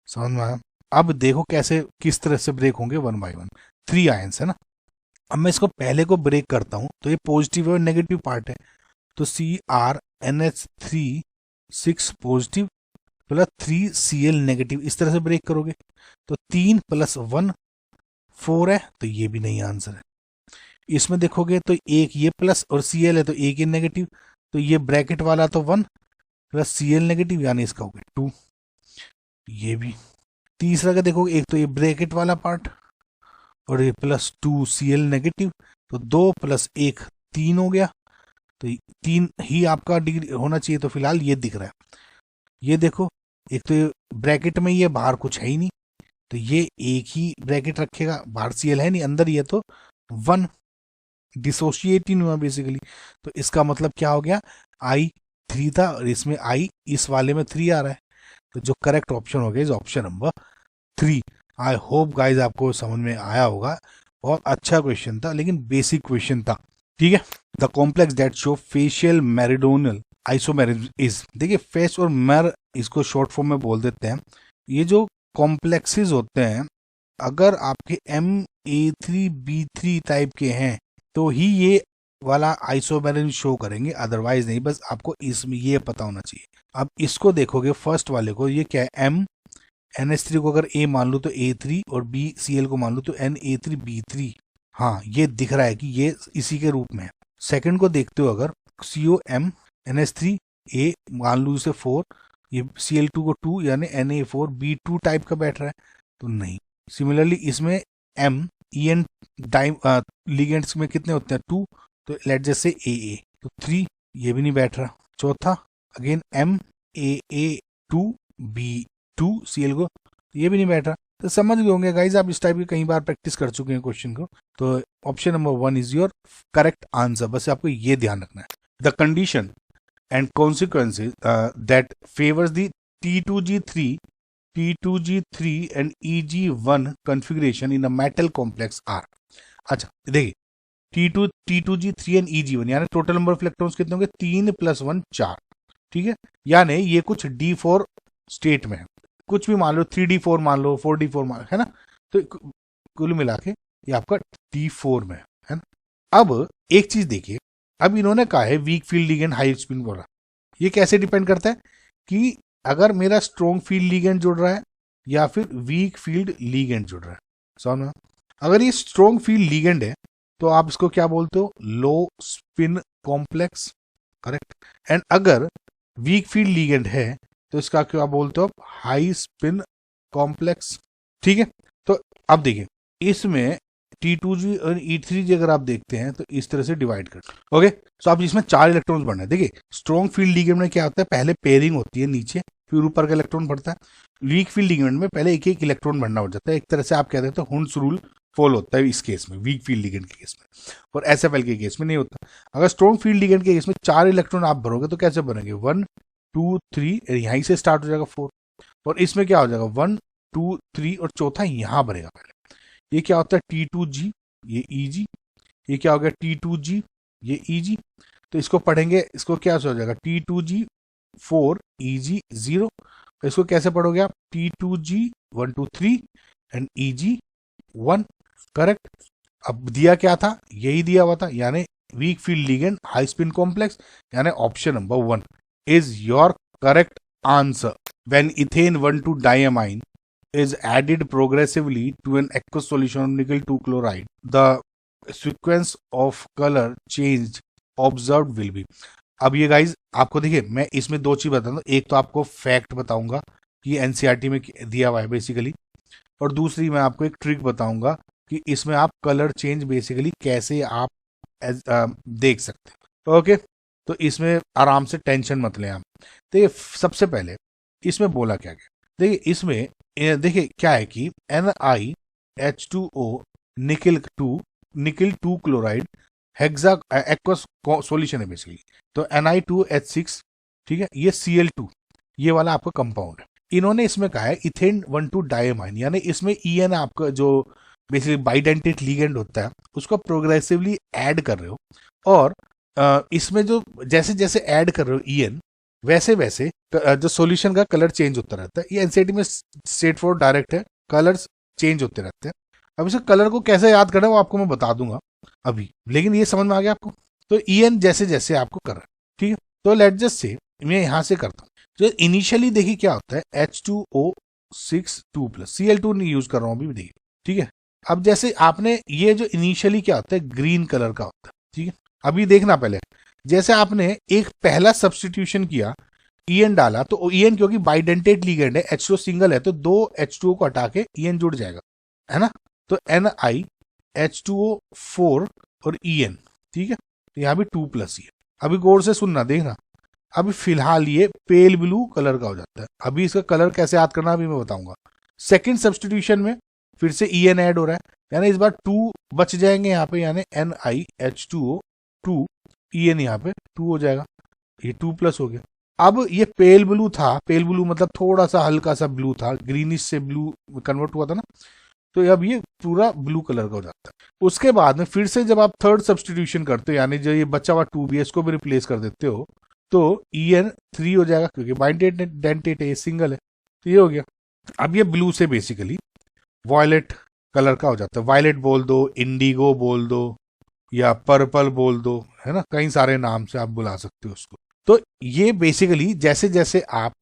S1: समझ में आया। अब देखो कैसे किस तरह से ब्रेक होंगे 1 बाय 1, 3 आयंस है ना। अब मैं इसको पहले को ब्रेक करता हूं, तो ये पॉजिटिव और नेगेटिव पार्ट है, तो CrNH3 6 positive plus 3 Cl negative, इस तरह से ब्रेक करोगे तो 3 + 1 4 है, तो ये भी नहीं आंसर है। इसमें देखोगे तो एक ये प्लस और Cl है तो एक ही नेगेटिव, तो ये ब्रैकेट वाला तो 1 प्लस Cl नेगेटिव, यानी इसका हो गया 2। ये भी तीसरा का देखोगे, एक तो ये ब्रैकेट वाला पार्ट और ये प्लस 2 Cl नेगेटिव, तो 2 + 1 3 हो गया, तो 3 ही आपका डिग्री होना चाहिए, तो फिलहाल ये दिख रहा है। ये देखो, एक तो ये ब्रैकेट में ये बाहर कुछ है ही नहीं, तो ये एक ही ब्रैकेट रखेगा, बाहर Cl है नहीं, अंदर ये तो 1 डिसोशिएट ही नहीं हुआ बेसिकली। तो इसका मतलब क्या हो गया, आई 3 था और इसमें आई इस वाले में 3 आ रहा है, तो जो करेक्ट ऑप्शन हो गया is option number 3। I hope guys आपको समझ में आया होगा। बहुत अच्छा क्वेश्चन था, लेकिन बेसिक क्वेश्चन था, ठीक है। The complex that show facial meridional isomerism is, देखिए फेस और मेर इसको शॉर्ट फॉर्म में बोल देते हैं। ये जो कॉम्प्लेक्सेस होते हैं, अगर आपके MA3B3 टाइप के हैं तो ही ये वाला आइसोमेरिज्म शो करेंगे, अदरवाइज नहीं। बस आपको इसमें ये पता होना चाहिए। अब इसको देखोगे फर्स्ट वाले को, ये क्या है, NH3 को अगर A मान लो तो A3 और BCl को मान लो तो Na3B3। हाँ, ये दिख रहा है कि ये इसी के रूप में है। सेकंड को देखते हो, अगर COM NH3 A मान लो इसे 4, ये Cl2 को 2 यानी Na4B2 टाइप का बैठ रहा है, तो नहीं। सिमिलरली इसमें En टाइम लिगेंड्स में कितने होते हैं 2, तो लेट जैसे AA, तो 3 ये भी नहीं बैठ रहा। चौथा अगेन MAA2B2 Cl को, ये भी नहीं बैठ रहा। तो समझ गए होंगे गाइज, आप इस टाइप के कई बार प्रैक्टिस कर चुके हैं क्वेश्चन को। तो option number 1 is your correct answer. बस आपको ये ध्यान रखना है, the condition and consequences that favours the T2G3 and EG1 configuration in a metal complex are। अच्छा देखिए, T2G3 एंड EG1 यानी टोटल नंबर ऑफ इलेक्ट्रॉन्स कितने होंगे, 3 + 1 4, ठीक है। यानी ये कुछ D4 स्टेट में है, कुछ भी मान लो 3D4 मान लो, 4D4 मान लो, है ना। तो कुल मिला के ये आपका D4 में है ना। अब एक चीज देखिए, अब इन्होंने कहा है week field ligand high spin बोला, ये कैसे डिपेंड करता है कि अगर मेरा स्ट्रॉन्ग फील्ड लिगेंड जुड़ रहा है या फिर वीक फील्ड लिगेंड जुड़ रहा है। समझ, अगर ये स्ट्रॉन्ग फील्ड लिगेंड है तो आप इसको क्या बोलते हो, लो स्पिन कॉम्प्लेक्स, करेक्ट। एंड अगर वीक फील्ड लिगेंड है तो इसका क्या बोलते हो, हाई स्पिन कॉम्प्लेक्स, ठीक है। तो अब देखिए इसमें T2G और E3G अगर आप देखते हैं तो इस तरह से डिवाइड कर, ओके। तो अब इसमें 4 इलेक्ट्रॉन्स बढ़ना है। देखिए स्ट्रॉन्ग फील्ड लिगेंड में क्या होता है, पहले पेयरिंग होती है नीचे, फिर ऊपर का इलेक्ट्रॉन बढ़ता है। वीक फील्ड लिगेंड में पहले एक एक इलेक्ट्रॉन बढ़ना हो जाता है। एक तरह से आप कहते हैं तो हुंड्स रूल फॉलो होता है इस केस में, वीक फील्ड लिगेंड के केस में, और एसएफएल के केस में नहीं होता। अगर स्ट्रॉन्ग फील्ड लिगेंड के केस में 4 इलेक्ट्रॉन आप भरोगे तो कैसे बनेंगे, 1 2 3, यहीं से स्टार्ट हो जाएगा 4, और इसमें क्या हो जाएगा 1 2 3 और चौथा यहां बनेगा पहले। ये क्या होता है T2G, ये EG, ये क्या हो गया T2G, ये EG। तो इसको पढ़ेंगे, इसको क्या हो जाएगा T2G 4 EG 0। इसको कैसे पढ़ोगे आप, T2G 1 2 3 एंड EG 1, करेक्ट। अब दिया क्या था, यही दिया हुआ था, यानी weak field ligand high spin complex, यानी option number 1 is your correct answer. When ethane 1,2-diamine is added progressively to an aqueous solution of nickel 2 chloride, the sequence of color change observed will be। अब ये guys आपको देखिए मैं इसमें दो चीज बताता हूँ, एक तो आपको फैक्ट बताऊंगा कि एनसीईआरटी में दिया हुआ है बेसिकली, और दूसरी मैं आपको एक ट्रिक बताऊंगा कि इसमें आप कलर चेंज बेसिकली कैसे आप देख सकते हैं, ओके। तो इसमें आराम से टेंशन मत लें आप। देखिए सबसे पहले इसमें बोला क्या गया, देखिए इसमें देखिए क्या है कि NiH2O nickel 2 chloride hexa aqueous solution है बेसिकली। तो Ni2H6, ठीक है, ये Cl2, ये वाला आपका कंपाउंड है। इन्होंने इसमें कहा है इथेन 1,2-diamine, यानी इसमें EN आपका जो बेसिकली बाइडेंटेट लिगेंड होता है उसको प्रोग्रेसिवली ऐड कर रहे हो, और इसमें जो जैसे जैसे ऐड कर रहे हो EN वैसे वैसे जो सॉल्यूशन का कलर चेंज होता रहता है। ये एनसीईआरटी में स्ट्रेट फॉरवर्ड डायरेक्ट है, कलर्स चेंज होते रहते हैं। अब इसे कलर को कैसे याद करना है वो आपको मैं बता दूंगा अभी, लेकिन ये समझ में आ गया आपको। तो EN जैसे जैसे आपको कर रहा है, ठीक है। तो लेट जस्ट से मैं यहां से करता हूँ। तो इनिशियली देखिए क्या होता है H2O6 2+, Cl2 नहीं यूज कर रहा हूँ अभी, देखिए, ठीक है। अब जैसे आपने ये जो इनिशियली क्या होता है ग्रीन कलर का होता है, ठीक है। अभी देखना पहले जैसे आपने एक पहला सब्सटीट्यूशन किया, EN डाला, तो EN क्योंकि बाइडेंटेट लिगेंड है, H2O सिंगल है, तो 2 H2O को हटा के EN जुड़ जाएगा, है ना। तो NiH2O4 और EN, ठीक है। तो यहाँ भी 2+ EN। अभी गौर से सुनना देखना, अभी फिलहाल ये पेल ब्लू कलर का हो जाता है। अभी इसका कलर कैसे याद करना अभी मैं बताऊंगा। सेकेंड सब्सटीट्यूशन में फिर से EN ऐड हो रहा है, यानी इस बार 2 बच जाएंगे यहाँ पे, यानी NiH2O2 EN यहाँ पे 2 हो जाएगा, ये 2+ हो गया। अब ये पेल ब्लू था, पेल ब्लू मतलब थोड़ा सा हल्का सा ब्लू था, ग्रीनिश से ब्लू कन्वर्ट हुआ था ना, तो अब ये पूरा ब्लू कलर का हो जाता है। उसके बाद में फिर से जब आप थर्ड सब्सटीट्यूशन करते हो, यानी जो ये बचा हुआ 2 भी इसको भी रिप्लेस कर देते हो, तो EN 3 हो जाएगा, क्योंकि बाइडेंटेट है, सिंगल है, तो ये हो गया। अब ये ब्लू से बेसिकली वॉयलेट कलर का हो जाता है। वायलेट बोल दो, इंडिगो बोल दो, या पर्पल बोल दो, है ना, कई सारे नाम से आप बुला सकते हो उसको। तो ये बेसिकली जैसे जैसे आप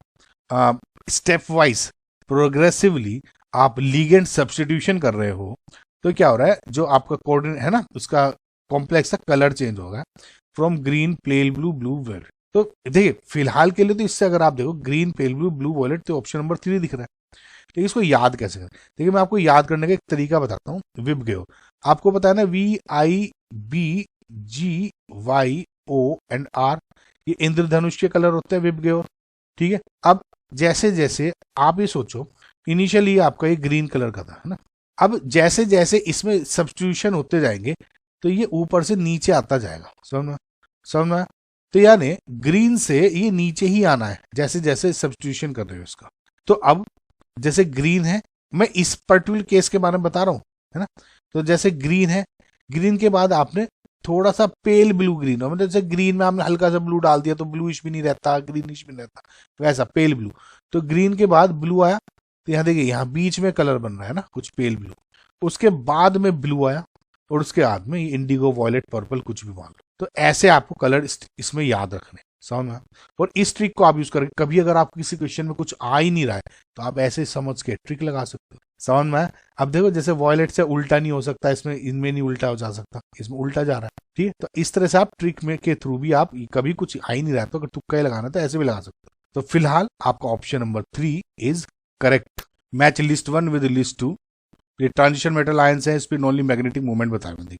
S1: स्टेप वाइज प्रोग्रेसिवली आप लिगेंड सब्स्टिट्यूशन कर रहे हो, तो क्या हो रहा है, जो आपका कोऑर्डिनेट है ना उसका कॉम्प्लेक्स का कलर चेंज होगा from green pale blue blue violet. तो देखिए फिलहाल के लिए तो इससे अगर आप देखो green pale blue blue violet, तो ऑप्शन नंबर 3 दिख रहा है। लेकिन इसको याद कैसे करें, देखिए मैं आपको याद करने का एक तरीका बताता हूँ। विबग्योर आपको पता है ना, VIBGYOR, ये इंद्रधनुष के कलर होते हैं विबग्योर, ठीक है। अब जैसे जैसे आप ये सोचो, इनिशियली आपका ये ग्रीन कलर का था, है ना। अब जैसे जैसे इसमें सब्स्टिट्यूशन होते जाएंगे तो ये ऊपर से नीचे आता जाएगा, समझ में। तो यानी ग्रीन से ये नीचे ही आना है जैसे जैसे सब्स्टिट्यूशन कर रहे हो इसका। तो अब जैसे ग्रीन है, मैं इस पर्टिकुलर केस के बारे में बता रहा हूँ, है ना। तो जैसे ग्रीन है, ग्रीन के बाद आपने थोड़ा सा पेल ब्लू ग्रीन हो, मतलब जैसे ग्रीन में आपने हल्का सा ब्लू डाल दिया तो ब्लूइश भी नहीं रहता, ग्रीनिश भी नहीं रहता, वैसा पेल ब्लू। तो ग्रीन के बाद ब्लू आया, तो यहाँ देखिए यहाँ बीच में कलर बन रहा है ना कुछ पेल ब्लू, उसके बाद में ब्लू आया, और उसके बाद में इंडिगो वॉयलेट पर्पल कुछ भी मान लो। तो ऐसे आपको कलर इसमें याद रखने, समझ में। और इस ट्रिक को आप यूज करेंगे, कभी अगर आपको किसी क्वेश्चन में कुछ आ ही नहीं रहा है तो आप ऐसे समझ के ट्रिक लगा सकते हो, समझ में। अब देखो जैसे वॉयलेट से उल्टा नहीं हो सकता, इसमें इनमें नहीं उल्टा हो जा सकता, इसमें उल्टा जा रहा है, ठीक है। तो इस तरह से आप ट्रिक में के थ्रू भी आप कभी कुछ आ ही नहीं रहा तो अगर तुक्का ही लगाना तो ऐसे भी लगा सकते हो। तो फिलहाल आपका option number 3 is correct. Match list 1 with list 2। ये ट्रांजिशन मेटल आयंस है, इस पर ओनली मैग्नेटिक मूवमेंट बताए हुए।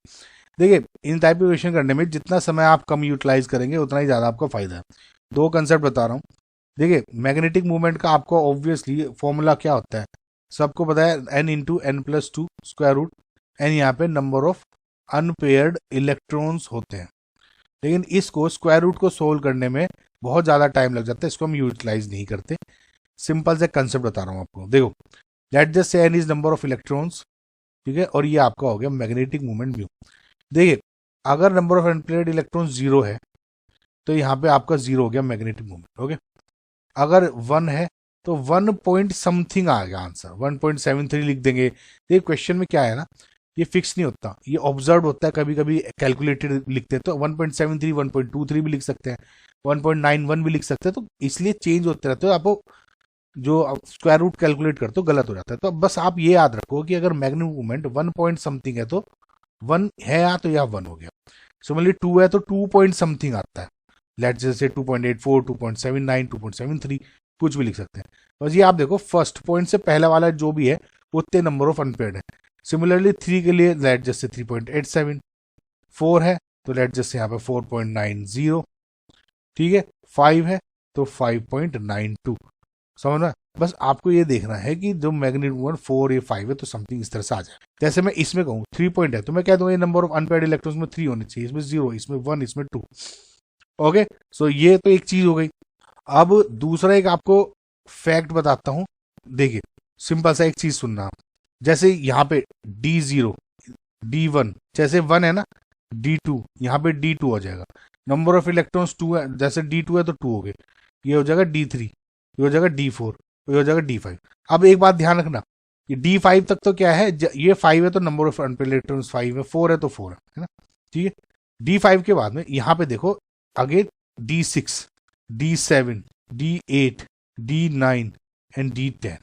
S1: देखिए इन टाइप ऑफ क्वेश्चन करने में जितना समय आप कम यूटिलाइज करेंगे उतना ही ज़्यादा आपका फायदा है। दो कंसेप्ट बता रहा हूँ। देखिए मैग्नेटिक मूवमेंट का आपको ऑब्वियसली फॉर्मूला क्या होता है, सबको पता है, n into N plus two square root N, यहाँ पे नंबर ऑफ अनपेयर्ड इलेक्ट्रॉन्स होते हैं। लेकिन इसको स्क्वायर रूट को सोल्व करने में बहुत ज़्यादा टाइम लग जाता है, इसको हम यूटिलाइज नहीं करते। सिंपल से कंसेप्ट बता रहा हूँ आपको। देखो let just say n is number of electrons, ठीक है, और ये आपका हो गया मैग्नेटिक मूवमेंट म्यू। देखिए अगर number of unpaired electrons zero है तो यहाँ पे आपका जीरो हो गया मैग्नेटिक मूवमेंट। ओके, अगर 1 है तो 1 पॉइंट समथिंग आ गया आंसर, 1.73 लिख देंगे। ये क्वेश्चन में क्या है ना, ये फिक्स नहीं होता, ये ऑब्जर्व होता है, कभी कभी कैलकुलेटेड लिखते हैं तो 1.73 1.23 भी लिख सकते हैं, 1.91 भी लिख सकते हैं, तो इसलिए चेंज होते रहते हो। आपको जो स्क्वायर रूट कैलकुलेट करते हो गलत हो जाता है। तो बस आप ये याद रखो कि अगर मैग्नेटिक मूवमेंट 1 पॉइंट समथिंग है तो 1 है या तो यह 1 हो गया। सिमिलरली 2 है तो 2 पॉइंट समथिंग आता है, लेट जैसे 2.84 2.79 2.73 कुछ भी लिख सकते हैं। बस ये आप देखो फर्स्ट पॉइंट से पहले वाला जो भी है उतने नंबर ऑफ अनपेयर्ड है। सिमिलरली 3 के लिए लेट जैसे 3.87, 4 है तो लेट जैसे यहाँ पे 4.90, ठीक है, 5 है तो 5.92। समझ में? बस आपको ये देखना है कि जो मैग्नेटिक मूवमेंट 4 या 5 है तो समथिंग इस तरह से आ जाए। जैसे मैं इसमें कहूँ 3 पॉइंट है तो मैं कह दूंगा ये नंबर ऑफ अनपेयर्ड इलेक्ट्रॉन्स में 3 होने चाहिए, इसमें 0, इसमें 1, इसमें 2। ओके, सो ये तो एक चीज हो गई। अब दूसरा एक आपको फैक्ट बताता हूं। देखिए सिंपल सा एक चीज सुनना आप, जैसे यहाँ पे D0 D1 जैसे 1 है ना, D2 यहाँ पे D2 हो जाएगा। नंबर ऑफ इलेक्ट्रॉन्स 2 है, जैसे D2 है तो 2 हो गए, ये हो जाएगा D3, ये हो जाएगा D4, ये हो जाएगा D5। अब एक बात ध्यान रखना, ये D5 तक तो क्या है, ये 5 है तो नंबर ऑफ अनपेयर्ड इलेक्ट्रॉन्स 5 है, 4 है तो 4 है ना, ठीक है। D5 के बाद में यहाँ पे देखो again D6 D7 D8 D9 and D10,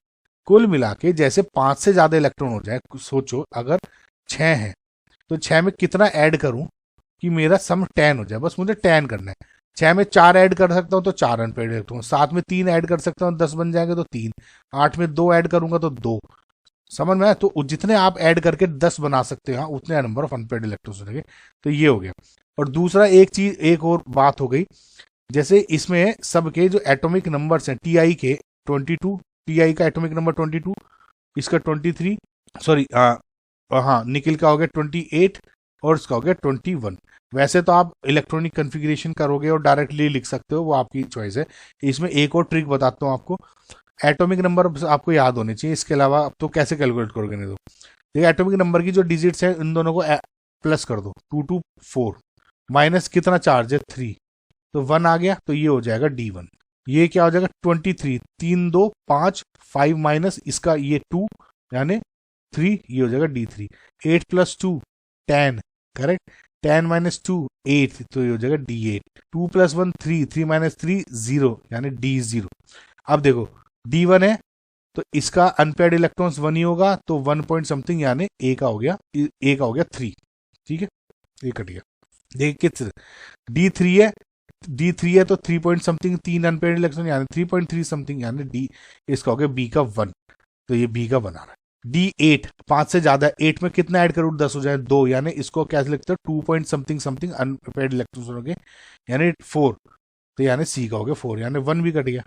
S1: कुल मिला के जैसे 5 से ज्यादा इलेक्ट्रॉन हो जाए। सोचो अगर 6 है तो 6 में कितना ऐड करूं कि मेरा सम 10 हो जाए, बस मुझे 10 करना है। 6 में 4 ऐड कर सकता हूं तो 4 अनपेयर्ड इलेक्ट्रॉन, 7 में 3 ऐड कर सकता हूं 10 बन जाएंगे तो 3, 8 में 2 ऐड करूंगा तो 2। समझ में? तो जितने आप ऐड करके 10 बना सकते हो उतने नंबर ऑफ अनपेयर्ड इलेक्ट्रॉन्स हो जाएंगे। तो ये हो गया। और दूसरा एक चीज, एक और बात हो गई, जैसे इसमें सबके जो एटॉमिक नंबर्स हैं टीआई के 22, टीआई का एटॉमिक नंबर 22, इसका 23, सॉरी हाँ निकिल का हो गया 28 और इसका हो गया 21। वैसे तो आप इलेक्ट्रॉनिक कन्फिग्रेशन करोगे और डायरेक्टली लिख सकते हो, वो आपकी चॉइस है। इसमें एक और ट्रिक बताता हूँ आपको, एटॉमिक नंबर आपको याद होने चाहिए, इसके अलावा आप तो कैसे कैलकुलेट करोगे। नहीं तो देखिए एटॉमिक नंबर की जो डिजिट्स है इन दोनों को प्लस कर दो, 2 2 4 माइनस कितना चार्ज है 3, तो 1 आ गया, तो ये हो जाएगा D1। ये क्या हो जाएगा 23, 3 2 5 5 माइनस इसका ये 2 यानी 3, ये हो जाएगा D3। 8 + 2 10, करेक्ट, 10 माइनस 2 8, तो ये हो जाएगा D8। 2 + 1 3, 3 माइनस 3 0 यानी D0। अब देखो D1 है तो इसका अनपेयर्ड इलेक्ट्रॉन्स 1 ही होगा, तो 1 पॉइंट समथिंग यानी ए का हो गया 3, ठीक है, ये कट गया। देखिए D3 है तो 3 पॉइंट समथिंग, 3 अनपेयर्ड इलेक्ट्रॉन यानी 3.3 समथिंग यानी डी, इसका हो गया बी का 1, तो ये बी का बना रहा है। D8 5 से ज्यादा, 8 में कितना ऐड करूँ 10 हो जाए 2, यानी इसको कैसे लिखते हो 2 point something something unpaired electron हो गए यानी 4, तो यानी सी का हो गया 4 यानी 1 भी कट गया।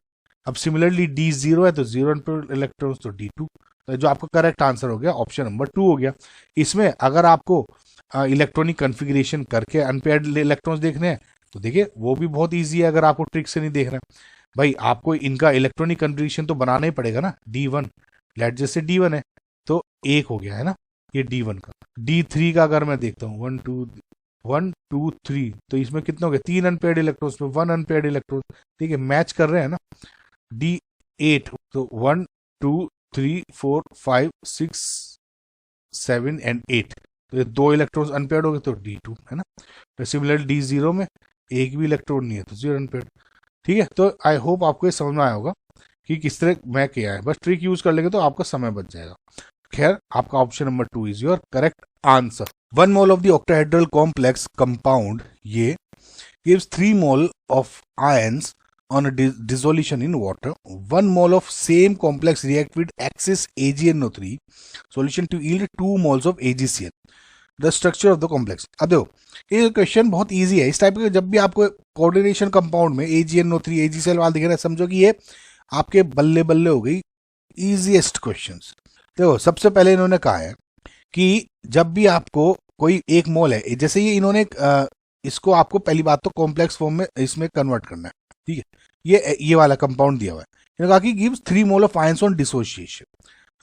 S1: अब सिमिलरली D0 है तो 0 अनपेयर्ड इलेक्ट्रॉन्स तो D2, तो जो आपका करेक्ट आंसर हो गया ऑप्शन नंबर 2 हो गया। इसमें अगर आपको इलेक्ट्रॉनिक कन्फिग्रेशन करके अनपेयर्ड इलेक्ट्रॉन्स देखने हैं तो देखिए वो भी बहुत ईजी है, अगर आपको ट्रिक से नहीं देख रहे हैं भाई, आपको इनका इलेक्ट्रॉनिक कन्फिग्रेशन तो बनाना ही पड़ेगा ना। D1 लेट जैसे D1 है तो 1 हो गया है ना, ये D1 का। D3 का अगर मैं देखता हूँ 1 2 3, तो इसमें कितना हो गया 3 अनपेयर्ड इलेक्ट्रॉन्स में 1 अनपेयर्ड इलेक्ट्रॉन, ठीक है, मैच कर रहे हैं ना। D8 तो 1 2 3 4 5 6 7 एंड 8, तो ये 2 इलेक्ट्रॉन्स अनपेयर्ड हो गए तो D2 है ना। सिमिलर D0 में एक भी इलेक्ट्रॉन नहीं है तो 0 अनपेयर्ड, ठीक है। तो आई होप आपको ये समझ में आया होगा कि किस तरह मैं किया है, बस ट्रिक यूज कर लेंगे तो आपका समय बच जाएगा। खैर आपका option number 2 is your correct answer. 1 mole of the octahedral complex compound ये gives 3 mole of ions on a dissolution in water, 1 mole of same complex react with excess AgNO3 solution to yield 2 moles of AgCl. The structure of the complex. अब देखो ये question बहुत easy है। इस type के जब भी आपको कोऑर्डिनेशन कंपाउंड में AgNO3 AgCl वाला दिख रहा है, समझो कि ये आपके बल्ले बल्ले हो गई इजीएस्ट क्वेश्चंस। देखो सबसे पहले इन्होंने कहा है कि जब भी आपको कोई एक मोल है, जैसे ये इन्होंने इसको आपको पहली बात तो कॉम्प्लेक्स फॉर्म में इसमें कन्वर्ट करना है, ठीक है। ये वाला कंपाउंड दिया हुआ है, इन्होंने कहा कि gives 3 mole of ions on dissociation.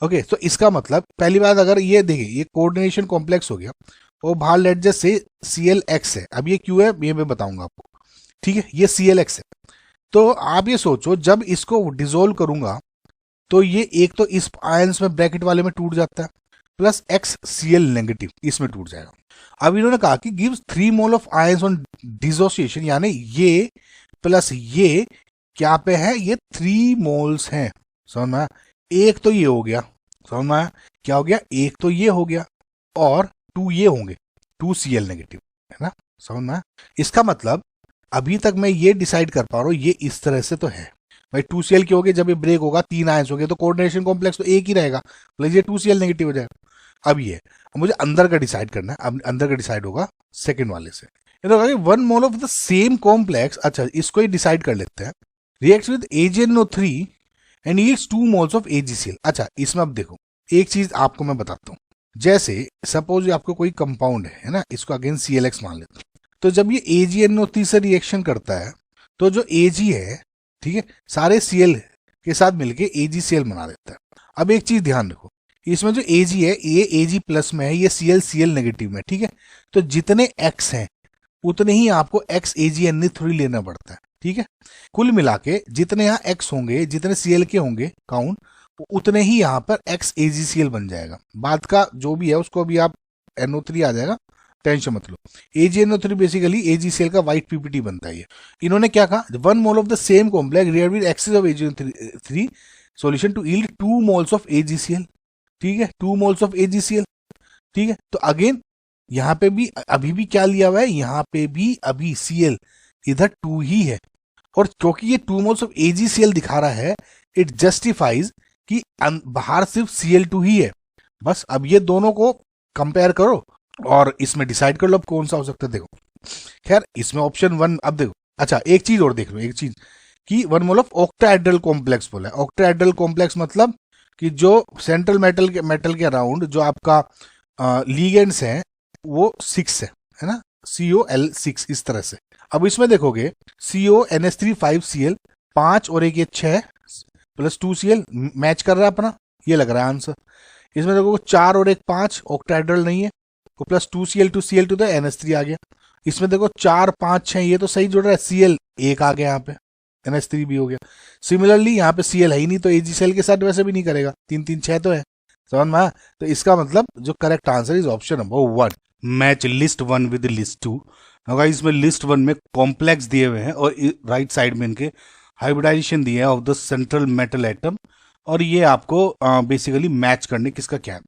S1: Okay, तो इसका मतलब पहली बात अगर ये देखिए ये कोऑर्डिनेशन कॉम्प्लेक्स हो गया और बाहर लेट जस्ट से ClX है। अब ये क्यों है ये मैं बताऊंगा आपको, ठीक है। ये ClX है, तो आप ये सोचो जब इसको डिसोल्व करूंगा तो ये एक तो इस आयंस में ब्रैकेट वाले में टूट जाता है, प्लस XCl नेगेटिव इसमें टूट जाएगा। अब इन्होंने कहा कि gives 3 mole of ions on dissociation, यानी ये प्लस ये क्या पे है, ये 3 मोल्स हैं। समझ में? एक तो ये हो गया, समझ में? क्या हो गया, एक तो ये हो गया और 2 ये होंगे, 2Cl नेगेटिव, है ना? समझ में? इसका मतलब अभी तक मैं ये डिसाइड कर पा रहा हूं, ये इस तरह से तो है भाई 2Cl क्यों हो गया, जब ये ब्रेक होगा 3 आयंस हो गए तो कोऑर्डिनेशन कॉम्प्लेक्स तो एक ही रहेगा, प्लस ये 2Cl नेगेटिव हो जाएगा। अब ये मुझे अंदर का डिसाइड करना है, अब अंदर का डिसाइड होगा सेकंड वाले से। 1 mole of the same complex, अच्छा इसको ही डिसाइड कर लेते हैं, reacts with AgNO3 and yields 2 moles of AgCl। अच्छा इसमें अब देखो एक चीज आपको मैं बताता हूँ, जैसे सपोज आपको कोई कंपाउंड है ना, इसको अगेन ClX मान लेते हैं, तो जब ये AgNO3 से रिएक्शन करता है तो जो Ag है, ठीक है, सारे Cl के साथ मिलके AgCl बना देता है। अब एक चीज ध्यान रखो, इसमें जो Ag है ये Ag प्लस में है, ये Cl नेगेटिव में, ठीक है। तो जितने X हैं उतने ही आपको XAgNO3 लेना पड़ता है, ठीक है। कुल मिला के जितने यहाँ X होंगे, जितने Cl के होंगे काउंट, उतने ही यहाँ पर XAgCl बन जाएगा। बात का जो भी है उसको अभी आप NO3 आ जाएगा, टेंशन मत लो। AgNO3 बेसिकली AgCl का व्हाइट PPT बनता है। इन्होंने क्या कहा, 1 mole of the same complex react with excess of AgNO3 solution to yield 2 moles of AgCl, ठीक है, 2 मोल्स ऑफ AgCl, ठीक है। तो अगेन यहाँ पे भी अभी भी क्या लिया हुआ है, यहाँ पे भी अभी Cl इधर 2 ही है, और क्योंकि ये 2 मोल्स ऑफ AgCl दिखा रहा है, इट जस्टिफाइज कि बाहर सिर्फ Cl2 ही है। बस अब ये दोनों को कंपेयर करो और इसमें डिसाइड कर लो अब कौन सा हो सकता है। देखो खैर इसमें ऑप्शन 1, अब देखो अच्छा एक चीज और देख लो, एक चीज कि 1 मोल ऑफ ऑक्टाहेड्रल कॉम्प्लेक्स बोला है। ऑक्टाहेड्रल कॉम्प्लेक्स मतलब कि जो सेंट्रल मेटल के अराउंड जो आपका लीगेंड्स हैं वो 6 है ना, COL6 इस तरह से। अब इसमें देखोगे CONH3 5Cl 5 और एक ये 6 प्लस 2Cl मैच कर रहा है अपना, ये लग रहा है आंसर। इसमें देखो 4 और एक 5 ऑक्टाहेड्रल नहीं है, तो प्लस 2Cl2 तो NH3 आ गया। इसमें देखो 4 5 6 ये तो सही जुड़ रहा है, Cl एक आ गया यहाँ पे, NH3 भी हो गया। सिमिलरली यहाँ पे Cl है ही नहीं तो AgCl के साथ वैसे भी नहीं करेगा, 3 3 6 तो है, समझ में? तो इसका मतलब जो correct answer is option number 1, match list 1 with list 2। इसमें लिस्ट 1 में कॉम्प्लेक्स दिए हुए हैं और राइट साइड में इनके हाइब्रिडाइजेशन दिए हैं of the central metal atom, और ये आपको बेसिकली मैच करने किसका क्या है।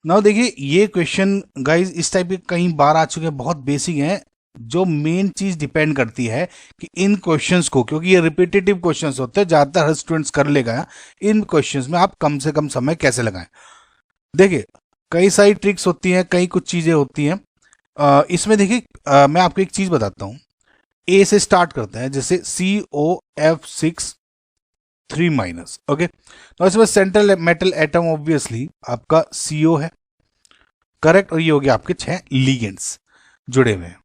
S1: नाउ देखिए ये क्वेश्चन गाइज इस टाइप के कई बार आ चुके हैं, बहुत बेसिक हैं। जो मेन चीज डिपेंड करती है कि इन क्वेश्चंस को, क्योंकि ये रिपीटेटिव क्वेश्चंस होते हैं, ज्यादातर हर स्टूडेंट्स कर लेगा, इन क्वेश्चंस में आप कम से कम समय कैसे लगाएं। देखिए कई सारी ट्रिक्स होती हैं, कई कुछ चीजें होती हैं। इसमें देखिए मैं आपको एक चीज बताता हूं, ए से स्टार्ट करते हैं, जैसे COF6 3-, ओके। तो इसमें सेंट्रल मेटल एटम ऑब्वियसली आपका CO है, करेक्ट, और ये हो गया आपके 6 लीगेंड्स जुड़े हुए हैं।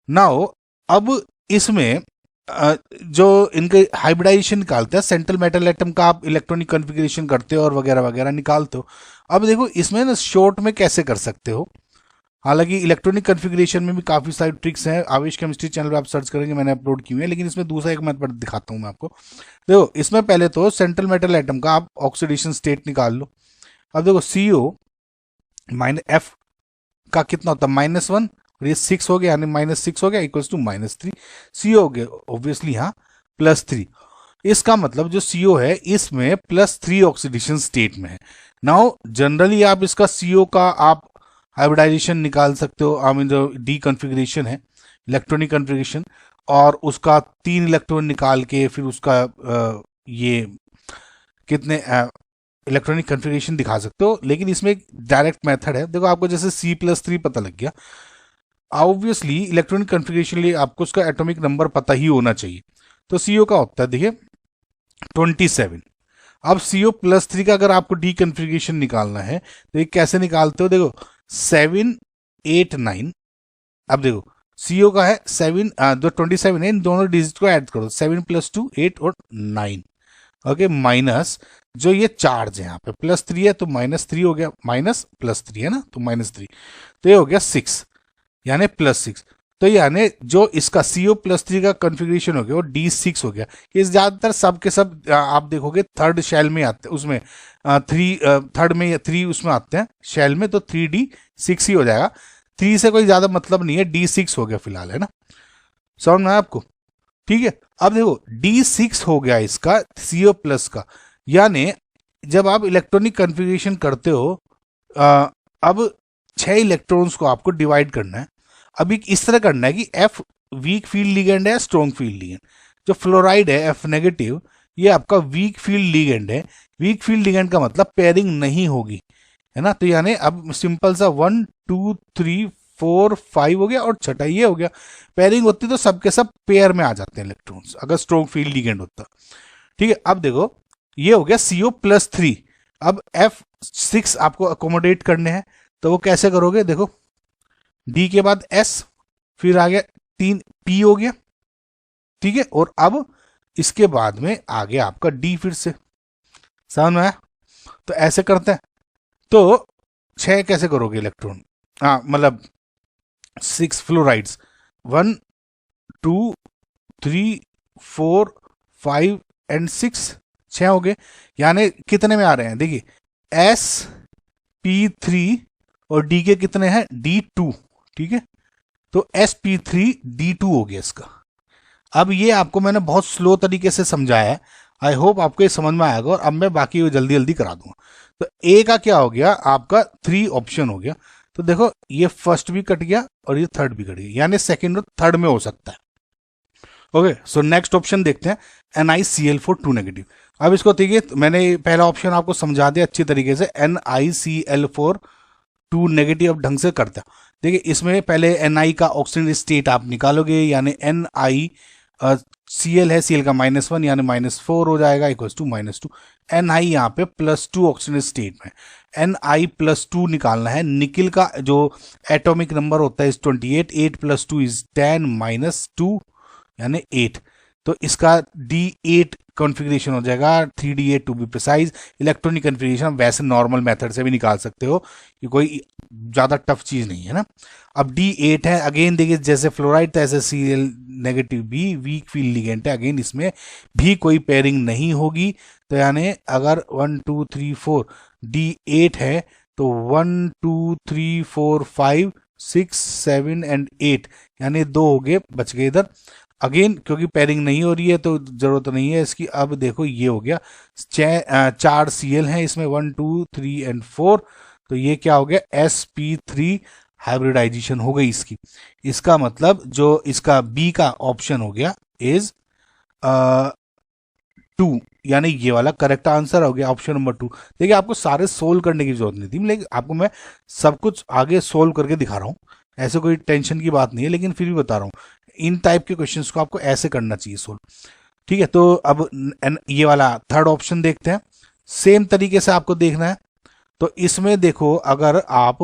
S1: नाउ अब इसमें जो इनके हाइब्रिडाइजेशन निकालते हैं सेंट्रल मेटल एटम का, आप इलेक्ट्रॉनिक कॉन्फ़िगरेशन करते हो और वगैरह वगैरह निकालते हो। अब देखो इसमें ना शॉर्ट में कैसे कर सकते हो, हालांकि इलेक्ट्रॉनिक कॉन्फ़िगरेशन में भी काफ़ी सारी ट्रिक्स हैं, आवेश केमिस्ट्री चैनल पे आप सर्च करेंगे, मैंने अपलोड की हुई है, लेकिन इसमें दूसरा एक मेथड दिखाता हूँ मैं आपको। देखो इसमें पहले तो सेंट्रल मेटल एटम का आप ऑक्सीडेशन स्टेट निकाल लो। अब देखो CO -F का कितना होता है, -1, और ये 6 हो गया, यानी -6 हो गया इक्वल्स टू -3। CO हो गया ऑब्वियसली यहाँ +3। इसका मतलब जो CO है इसमें +3 ऑक्सीडेशन स्टेट में है। नाउ जनरली आप इसका CO का आप हाइब्रिडाइजेशन निकाल सकते हो, आई मीन जो डी कन्फिग्रेशन है इलेक्ट्रॉनिक कन्फिग्रेशन, और उसका 3 इलेक्ट्रॉन निकाल के फिर उसका ये कितने इलेक्ट्रॉनिक कन्फिग्रेशन दिखा सकते हो। लेकिन इसमें एक डायरेक्ट मेथड है, देखो आपको जैसे C+3 पता लग गया, ऑब्वियसली इलेक्ट्रॉनिक कन्फिग्रेशन लिए आपको उसका एटॉमिक नंबर पता ही होना चाहिए। तो CO का होता है देखिए 27। अब CO+3 का अगर आपको डी कन्फिग्रेशन निकालना है तो ये कैसे निकालते हो, देखो 7 8 9, अब देखो CO का है 7, जो 27 है इन दोनों डिजिट को ऐड करो, 7 + 2 8 और 9, ओके, माइनस जो ये चार्ज है यहाँ पे +3 है तो -3 हो गया, माइनस +3 है ना तो -3, तो ये हो गया 6 यानी +6। तो यानी जो इसका CO+3 का कॉन्फ़िगरेशन हो गया वो D6 हो गया। ये ज्यादातर सब के सब आप देखोगे थर्ड शेल में आते हैं, उसमें थर्ड में 3 उसमें आते हैं शेल में, तो 3D6 ही हो जाएगा। 3 से कोई ज्यादा मतलब नहीं है, D6 हो गया फिलहाल, है ना, समझ में आया आपको? ठीक है, अब देखो D6 हो गया इसका CO+ का, यानी जब आप इलेक्ट्रॉनिक कन्फिग्रेशन करते हो अब 6 इलेक्ट्रॉन्स को आपको डिवाइड करना है। अभी इस तरह करना है कि F वीक फील्ड लिगेंड है, स्ट्रॉन्ग फील्ड लिगेंड, जो फ्लोराइड है F नेगेटिव, ये आपका वीक फील्ड लिगेंड है। वीक फील्ड लिगेंड का मतलब पेयरिंग नहीं होगी, है ना, तो यानी अब सिंपल सा 1 2 3 4 5 हो गया और छठा ये हो गया। पेयरिंग होती तो सबके सब पेयर में आ जाते हैं इलेक्ट्रॉन्स अगर स्ट्रॉन्ग फील्ड लिगेंड होता। ठीक है, अब देखो ये हो गया CO+3। अब F6 आपको अकोमोडेट करने हैं, तो वो कैसे करोगे, देखो D के बाद S, फिर आ गया 3 P हो गया, ठीक है, और अब इसके बाद में आ गया आपका D फिर से, समझ में आया? तो ऐसे करते हैं, तो 6 कैसे करोगे इलेक्ट्रॉन, हाँ मतलब 6 फ्लोराइड्स, 1 2 3 4 5 एंड 6, 6 हो गए। यानी कितने में आ रहे हैं, देखिए SP3 और D के कितने हैं, D2, ठीक है, तो SP3D2 हो गया इसका। अब ये आपको मैंने बहुत स्लो तरीके से समझाया है, आई होप आपको ये समझ में आएगा, और अब मैं बाकी जल्दी जल्दी करा दूंगा। तो ए का क्या हो गया आपका 3 ऑप्शन हो गया, तो देखो ये फर्स्ट भी कट गया और ये थर्ड भी कट गया, यानी सेकंड और थर्ड में हो सकता है। ओके, सो नेक्स्ट ऑप्शन देखते हैं, NiCl4 2 नेगेटिव। अब इसको देखिए, मैंने पहला ऑप्शन आपको समझा दिया अच्छी तरीके से, NiCl4 2 नेगेटिव। अब ढंग से करते हैं, देखिए इसमें पहले Ni का ऑक्सीजन स्टेट आप निकालोगे, यानी Ni Cl है, Cl का -1 यानी -4 हो जाएगा, इक्वल टू -2। Ni यहाँ पे +2 ऑक्सीजन स्टेट में, Ni+2 निकालना है। निकिल का जो एटॉमिक नंबर होता है इस 28, 8 + 2 इज 10 -2 यानी 8, तो इसका D8 कॉन्फ़िगरेशन हो जाएगा, 3D8 to be precise. Electronic configuration वैसे नॉर्मल मेथड से भी निकाल सकते हो, ये कोई ज़्यादा टफ चीज़ नहीं है ना। अब D8 है, अगेन देखिए जैसे फ्लोराइड था ऐसे Cl नेगेटिव भी वीक फील्ड लिगेंड है, अगेन इसमें भी कोई पेयरिंग नहीं होगी। तो यानी अगर 1 2 3 4 D8 है तो 1 2 3 4 5 6 7 एंड 8 यानी 2 हो गए, बच गए इधर। अगेन क्योंकि पेयरिंग नहीं हो रही है तो जरूरत नहीं है इसकी। अब देखो ये हो गया 4 Cl हैं इसमें, 1 2 3 एंड 4, तो ये क्या हो गया, sp3 हाइब्रिडाइजेशन हो गई इसकी। इसका मतलब जो इसका बी का ऑप्शन हो गया इज 2, यानी ये वाला करेक्ट आंसर हो गया, ऑप्शन नंबर 2। देखिए आपको सारे सोल्व करने की जरूरत नहीं थी, लेकिन आपको मैं सब कुछ आगे सोल्व करके दिखा रहा हूँ, ऐसे कोई टेंशन की बात नहीं है, लेकिन फिर भी बता रहा हूँ इन टाइप के क्वेश्चंस को आपको ऐसे करना चाहिए सोल्व। ठीक है, तो अब ये वाला थर्ड ऑप्शन देखते हैं, सेम तरीके से आपको देखना है। तो इसमें देखो अगर आप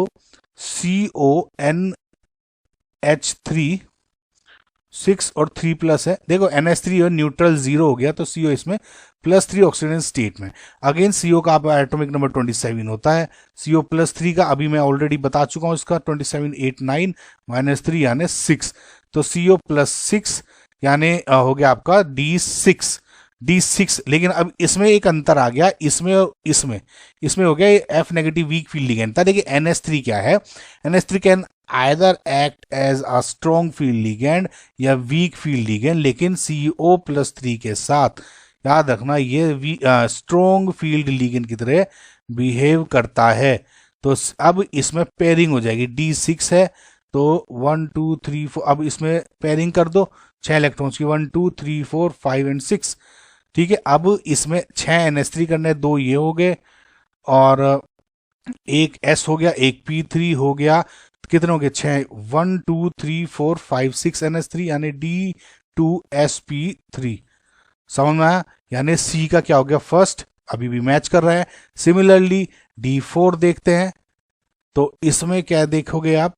S1: CONH3 6 और 3+ है, देखो NH3 और न्यूट्रल 0 हो गया, तो CO इसमें +3 ऑक्सीजन स्टेट में। अगेन CO का आप एटॉमिक नंबर 27 होता है, CO+3 का अभी मैं ऑलरेडी बता चुका हूँ, इसका 27 8 9 -3 यानी 6, तो CO+6 यानी हो गया आपका D6। लेकिन अब इसमें एक अंतर आ गया, इसमें और इसमें हो गया F negative weak field ligand था। देखिए NH3 क्या है, NH3 can either act as a strong field ligand या वीक फील्ड लिगेंड, लेकिन CO+3 के साथ याद रखना ये स्ट्रॉन्ग फील्ड लिगेंड की तरह बिहेव करता है। तो अब इसमें पेयरिंग हो जाएगी, D6 है तो 1 2 3 4, अब इसमें पेयरिंग कर दो 6 इलेक्ट्रॉन्स की, 1 2 3 4 5 एंड 6। ठीक है, अब इसमें 6 NH3 करने, 2 ये हो गए और एक S हो गया, एक P3 हो गया, कितने हो गए 6, 1 2 3 4 5 6 NH3 यानी D2sp3। समझ में आया? यानी C का क्या हो गया फर्स्ट, अभी भी मैच कर रहा है। सिमिलरली D4 देखते हैं, तो इसमें क्या देखोगे आप,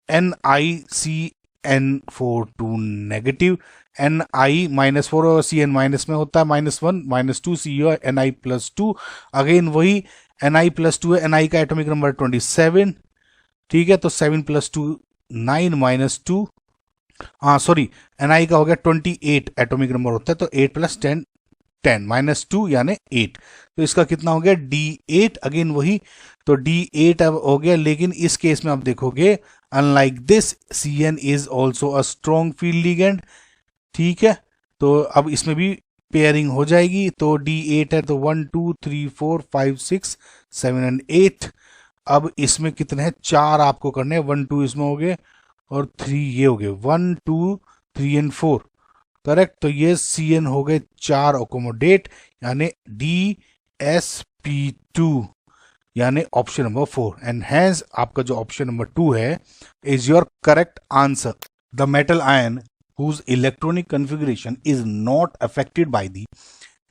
S1: NiCN42 नेगेटिव, Ni-4 और Cn माइनस में होता है, -1 -2 CO Ni+2, अगेन वही Ni+2 है, Ni का एटॉमिक नंबर 27। ठीक है, तो 7 + 2 9 -2, हाँ सॉरी, Ni का हो गया 28 एटॉमिक नंबर होता है, तो 8 + 10 10 -2 यानी 8। तो इसका कितना हो गया D8, अगेन वही, तो D8 अब हो गया। लेकिन इस केस में आप देखोगे unlike this Cn is also a strong field ligand. ठीक है, तो अब इसमें भी पेयरिंग हो जाएगी, तो D8 है तो 1 2 3 4 5 6 7 एंड 8। अब इसमें कितने हैं, 4 आपको करने हैं, 1 2 इसमें हो गए और 3 ये हो गए, 1 2 3 एंड 4 करेक्ट। तो ये Cn हो गए 4 अकोमोडेट, यानी DsP2 यानी ऑप्शन नंबर 4, एंड हैंस आपका जो ऑप्शन नंबर 2 है is your correct answer. The metal ion whose electronic configuration is not affected by the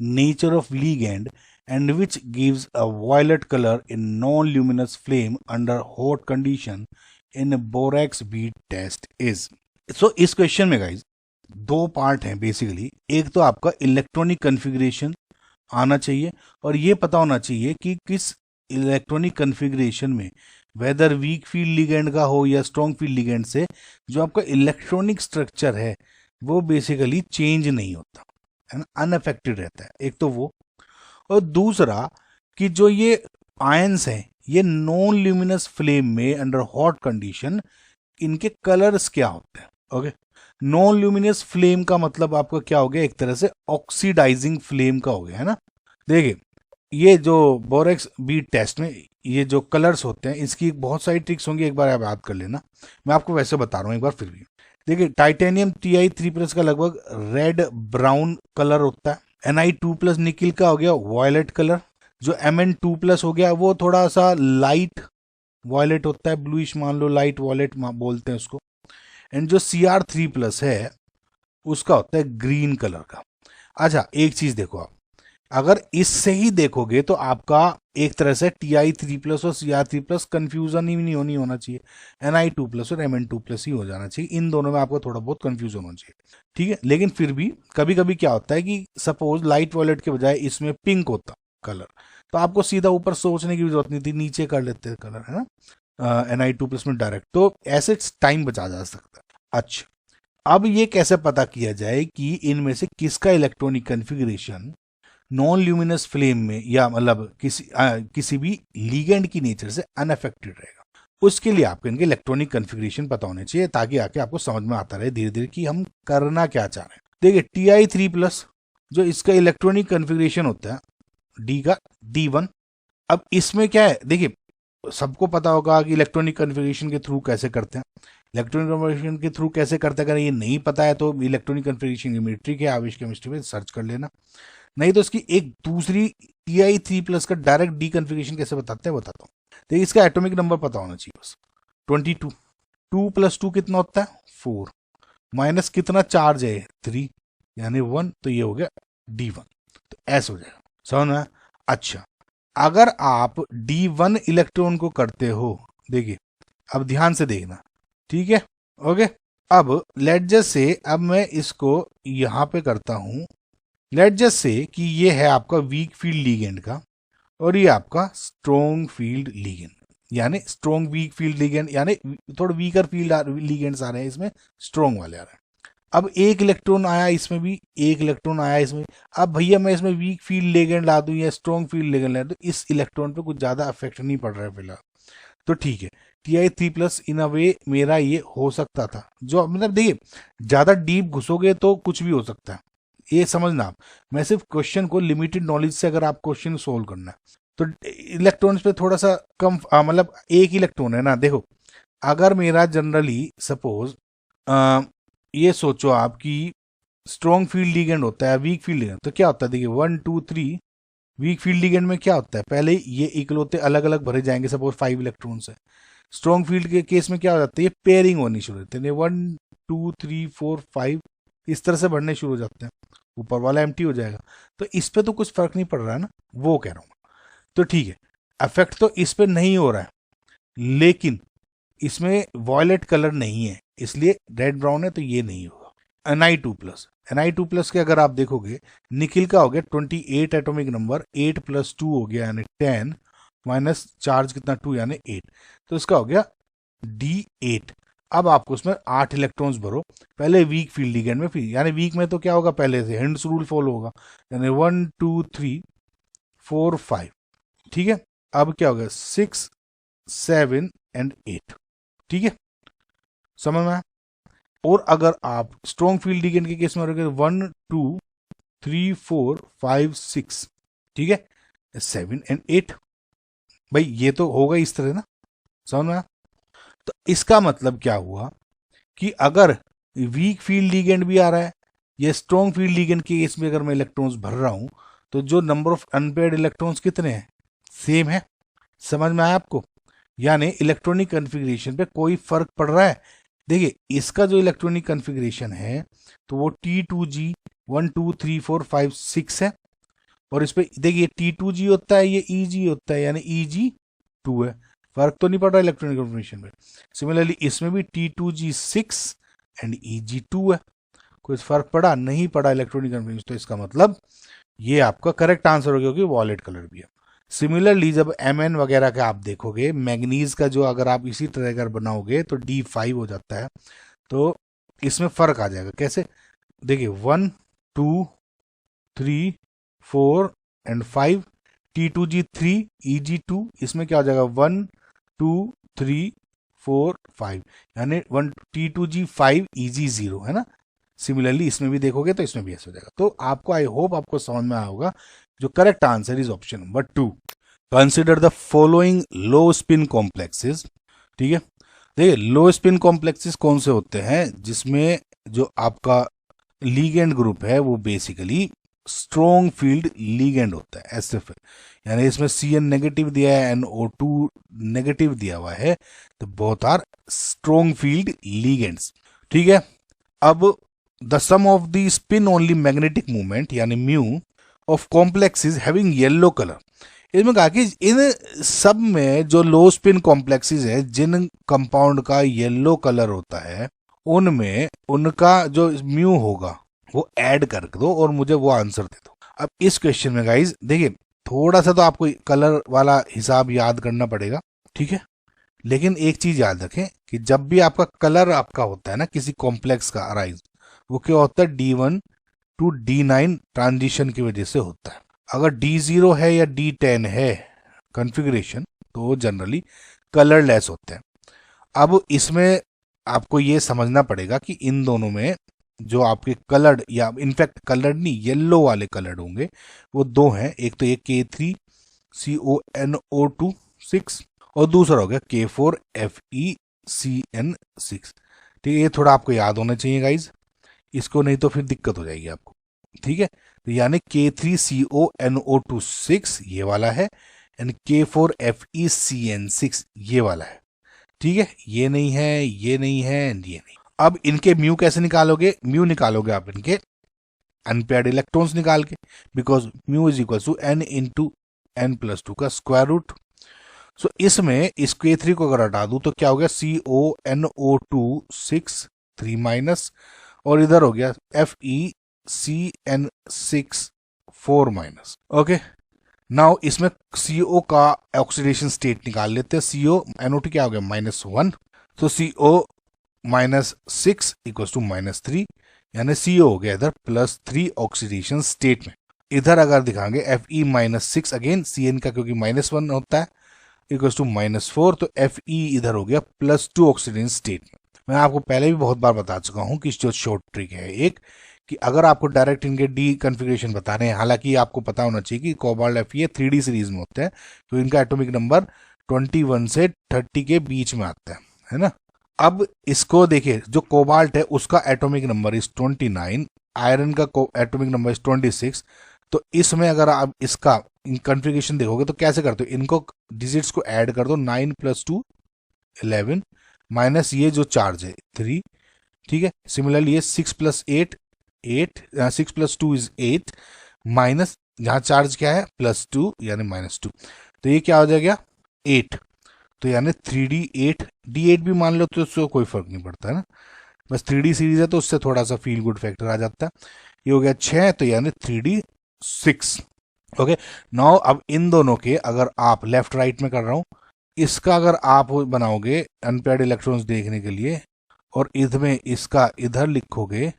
S1: nature of ligand and which gives a violet color in non-luminous flame under hot condition in borax bead test is। so इस question में guys दो part हैं basically. एक तो आपका electronic configuration आना चाहिए और ये पता होना चाहिए कि किस इलेक्ट्रॉनिक कन्फिग्रेशन में, वेदर वीक फील्ड लिगेंड का हो या स्ट्रॉन्ग फील्ड लिगेंड से, जो आपका इलेक्ट्रॉनिक स्ट्रक्चर है वो बेसिकली चेंज नहीं होता है ना, अनअफेक्टेड रहता है। एक तो वो, और दूसरा कि जो ये आयंस हैं ये नॉन ल्यूमिनस फ्लेम में अंडर हॉट कंडीशन इनके कलर्स क्या होते हैं। ओके, नॉन ल्यूमिनस फ्लेम का मतलब आपका क्या हो गया, एक तरह से ऑक्सीडाइजिंग फ्लेम का हो गया है ना। देखिए ये जो बोरेक्स बीट टेस्ट में ये जो कलर्स होते हैं इसकी बहुत सारी ट्रिक्स होंगी, एक बार आप याद कर लेना, मैं आपको वैसे बता रहा हूँ एक बार फिर भी। देखिए टाइटेनियम Ti3+ का लगभग रेड ब्राउन कलर होता है, Ni2+ निकिल का हो गया वॉयलेट कलर, जो Mn2+ हो गया वो थोड़ा सा लाइट वॉयलेट होता है, ब्लूइश मान लो, लाइट वॉयलेट बोलते हैं उसको, एंड जो Cr3+ है उसका होता है ग्रीन कलर का। अच्छा एक चीज देखो आप, अगर इससे ही देखोगे तो आपका एक तरह से Ti3+ और Cr3+ कंफ्यूजन ही नहीं होना चाहिए, Ni2+ और Mn2+ ही हो जाना चाहिए, इन दोनों में आपको थोड़ा बहुत कंफ्यूजन होना चाहिए। ठीक है, लेकिन फिर भी कभी कभी क्या होता है कि सपोज लाइट वॉयलेट के बजाय इसमें पिंक होता कलर, तो आपको सीधा ऊपर सोचने की जरूरत नहीं थी, नीचे कर लेते हैं कलर है ना, Ni2+ में डायरेक्ट, तो ऐसे टाइम बचा जा सकता है। अच्छा अब ये कैसे पता किया जाए कि इनमें से किसका electronic configuration non luminous flame में या मतलब किसी भी लीगेंड की नेचर से अनअफेक्टेड रहेगा। उसके लिए आपको इनके इलेक्ट्रॉनिक कन्फिग्रेशन पता होने चाहिए ताकि आके आपको समझ में आता रहे धीरे धीरे कि हम करना क्या चाह रहे हैं। देखिए Ti3+ जो इसका इलेक्ट्रॉनिक कन्फिग्रेशन होता है डी का D1। अब इसमें क्या है, देखिए सबको पता होगा कि इलेक्ट्रॉनिक कन्फिग्रेशन के थ्रू कैसे करते हैं, इलेक्ट्रॉनिक कन्फिग्रेशन के थ्रू कैसे करते हैं, अगर ये नहीं पता है तो इलेक्ट्रॉनिक कन्फिग्रेशन की मेरी ट्रिक है, आवेश केमिस्ट्री में सर्च कर लेना, नहीं तो इसकी एक दूसरी Ti3+ का डायरेक्ट डी कन्फिग्रेशन कैसे बताते हैं बताता हूँ। तो इसका एटॉमिक नंबर पता होना चाहिए बस, 22, 2 + 2 कितना होता है 4, माइनस कितना चार्ज है 3 यानी 1, तो ये हो गया D1, तो ऐसा हो जाएगा, समझ में। अच्छा अगर आप D1 इलेक्ट्रॉन को करते हो, देखिए अब ध्यान से देखना, ठीक है ओके। अब लेट जस्ट से अब मैं इसको यहां पे करता हूं, लेट जस्ट से कि ये है आपका वीक फील्ड लिगेंड का और ये आपका स्ट्रॉन्ग फील्ड लिगेंड, यानी स्ट्रॉन्ग वीक फील्ड लिगेंड, यानी थोड़ा वीकर फील्ड लिगेंड्स आ रहे हैं इसमें, स्ट्रॉन्ग वाले आ रहे हैं। अब एक इलेक्ट्रॉन आया इसमें भी, एक इलेक्ट्रॉन आया इसमें, अब भैया मैं इसमें वीक फील्ड लिगेंड ला दूं या स्ट्रॉन्ग फील्ड लिगेंड ला दूं, इस इलेक्ट्रॉन पे कुछ ज्यादा इफेक्ट नहीं पड़ रहा है फिलहाल, तो ठीक है। Ti3+ इन अ वे मेरा ये हो सकता था, जो मतलब देखिए ज्यादा डीप घुसोगे तो कुछ भी हो सकता है, ये समझना आप। मैं सिर्फ क्वेश्चन को लिमिटेड नॉलेज से अगर आप क्वेश्चन सोल्व करना है तो इलेक्ट्रॉन्स पे थोड़ा सा कम मतलब एक ही इलेक्ट्रॉन है ना। देखो अगर मेरा जनरली सपोज ये सोचो आप कि स्ट्रॉन्ग फील्ड लिगेंड होता है, वीक फील्ड लिगेंड, तो क्या होता है देखिए 1 2 3। वीक फील्ड लिगेंड में क्या होता है, पहले ये इकलौते अलग अलग भरे जाएंगे, सपोज 5 इलेक्ट्रॉन्स है। स्ट्रॉन्ग फील्ड के केस में क्या हो जाता है, ये पेयरिंग होनी शुरू होती है, 1 2 3 4 5 इस तरह से बढ़ने शुरू हो जाते हैं, ऊपर वाला एम्प्टी हो जाएगा। तो इस पे तो कुछ फर्क नहीं पड़ रहा है ना, वो कह रहा हूँ। तो ठीक है, अफेक्ट तो इस पे नहीं हो रहा है, लेकिन इसमें वॉयलेट कलर नहीं है, इसलिए रेड ब्राउन है, तो ये नहीं होगा। Ni2+, Ni2+ के अगर आप देखोगे, निकिल का हो गया 28 एटॉमिक नंबर, 8 + 2 हो गया यानी 10, माइनस चार्ज कितना 2 यानी 8, तो इसका हो गया D8। अब आपको उसमें 8 इलेक्ट्रॉन्स भरो, पहले वीक फील्ड लिगेंड में, फिर यानी वीक में तो क्या होगा, पहले से हिंड्स रूल फॉलो होगा, यानी 1 2 3 4 5। ठीक है, अब क्या हो गया 6 7 एंड 8। ठीक है, समझ में आया? और अगर आप स्ट्रॉन्ग फील्ड लिगेंड के केस में रहोगे 1 2 3 4 5 6, ठीक है, 7 एंड 8, भाई ये तो होगा इस तरह ना, समझ में आया? तो इसका मतलब क्या हुआ कि अगर वीक फील्ड लिगेंड भी आ रहा है या स्ट्रॉन्ग फील्ड लिगेंड के केस में अगर मैं इलेक्ट्रॉन्स भर रहा हूं, तो जो नंबर ऑफ अनपेयर्ड इलेक्ट्रॉन्स कितने हैं, सेम है। समझ में आया आपको? यानी इलेक्ट्रॉनिक कॉन्फ़िगरेशन पे कोई फर्क पड़ रहा है? देखिए इसका जो इलेक्ट्रॉनिक कॉन्फ़िगरेशन है तो वो T2G 1 2 3 4 5 6 है, और इस पे देखिए T2G होता है, ये EG होता है, यानी EG2 है। फर्क तो नहीं पड़ रहा इलेक्ट्रॉनिक कॉन्फ़िगरेशन पे। सिमिलरली इसमें भी T2G 6 एंड EG2 है। कोई फर्क पड़ा? नहीं पड़ा इलेक्ट्रॉनिक कॉन्फ़िगरेशन, तो इसका मतलब ये आपका करेक्ट आंसर हो गया, क्योंकि वॉलेट कलर भी है। सिमिलरली जब Mn वगैरह का आप देखोगे, मैग्नीज का जो अगर आप इसी तरह अगर बनाओगे तो D5 हो जाता है। तो इसमें फर्क आ जाएगा, कैसे? देखिए 1 2 3 4 एंड 5, T2G3 EG2, इसमें क्या हो जाएगा 1 2 3 4 5, यानी 1 T2G5 EG0 है ना। सिमिलरली इसमें भी देखोगे तो इसमें भी ऐसा हो जाएगा। तो आपको आई होप आपको समझ में आया होगा। जो correct answer is option number 2। Consider the following low spin complexes. ठीक है, देखिए लो स्पिन कॉम्प्लेक्सेस कौन से होते हैं, जिसमें जो आपका लीगेंड ग्रुप है वो बेसिकली स्ट्रॉन्ग फील्ड लीगेंड होता है, SF, यानी इसमें Cn नेगेटिव दिया है, NO2 नेगेटिव दिया हुआ है, तो both are strong field ligands. ठीक है, अब the sum of the spin only magnetic movement यानी mu of complexes having yellow colour. इसमें कहा कि इन सब में जो लो स्पिन कॉम्प्लेक्सेस है, जिन कंपाउंड का येलो कलर होता है, उनमें उनका जो म्यू होगा वो ऐड कर दो और मुझे वो आंसर दे दो। अब इस क्वेश्चन में गाइज देखिए थोड़ा सा तो आपको कलर वाला हिसाब याद करना पड़ेगा, ठीक है, लेकिन एक चीज याद रखें कि जब भी आपका कलर आपका होता है ना किसी कॉम्प्लेक्स का अराइज, वो क्या होता है D1 टू D9 ट्रांजिशन की वजह से होता है। अगर D0 है या D10 है कॉन्फ़िगरेशन, तो जनरली कलरलेस होते हैं। अब इसमें आपको ये समझना पड़ेगा कि इन दोनों में जो आपके कलर्ड या इनफैक्ट कलर्ड नहीं येलो वाले कलर्ड होंगे वो दो हैं, एक तो ये K3CONO2 6 और दूसरा हो गया K4FeCN6। ठीक है, ये थोड़ा आपको याद होना चाहिए गाइज, इसको नहीं तो फिर दिक्कत हो जाएगी आपको। ठीक है, तो यानी K3CONO2 6 ये वाला है एंड K4FeCN6 ये वाला है। ठीक है, ये नहीं है, ये नहीं है एंड ये नहीं। अब इनके म्यू कैसे निकालोगे? म्यू निकालोगे आप इनके अनपेयर्ड इलेक्ट्रॉन्स निकाल के, because mu is equal to n into n+2 का स्क्वायर रूट। सो इसमें इस K3 को अगर हटा दूं तो क्या हो गया CONO2 6 3 माइनस, और इधर हो गया FeCN6 4 माइनस। ओके, नाउ इसमें CO का ऑक्सीडेशन स्टेट निकाल लेते हैं। CO NO2 क्या हो गया -1, तो CO -6 इक्वल टू -3, यानी CO हो गया इधर +3 ऑक्सीडेशन स्टेट में। इधर अगर दिखाएंगे Fe-6 अगेन Cn का क्योंकि -1 होता है इक्वल टू -4, तो Fe इधर हो गया +2 ऑक्सीडेशन स्टेट में। मैं आपको पहले भी बहुत बार बता चुका हूं कि जो शॉर्ट ट्रिक है एक, कि अगर आपको डायरेक्ट इनके डी कन्फिग्रेशन बताने हैं, हालांकि आपको पता होना चाहिए कि कोबाल्ट Fe 3D सीरीज में होते हैं, तो इनका एटॉमिक नंबर 21 से 30 के बीच में आता है ना। अब इसको देखिए, जो कोबाल्ट है उसका एटॉमिक नंबर इज 29, आयरन का एटॉमिक नंबर इज 26। तो इसमें अगर आप इसका कन्फिग्रेशन देखोगे तो कैसे करते हो, इनको डिजिट्स को ऐड कर दो, 9 + 2 11 माइनस ये जो चार्ज है 3, ठीक है। सिमिलरली ये 6 + 8 8, 6 + 2 इज 8, माइनस जहां चार्ज क्या है +2 यानी -2, तो ये क्या हो जाएगा 8। तो यानी 3D8 D8 भी मान लो तो उससे कोई फर्क नहीं पड़ता है ना, बस 3D सीरीज है तो उससे थोड़ा सा फील गुड फैक्टर आ जाता है। ये हो गया 6, तो यानी 3D6। ओके, नाउ अब इन दोनों के अगर आप लेफ्ट राइट में कर रहा हूं, इसका अगर आप बनाओगे अनपेयर्ड इलेक्ट्रॉन्स देखने के लिए और इसमें इसका इधर लिखोगे,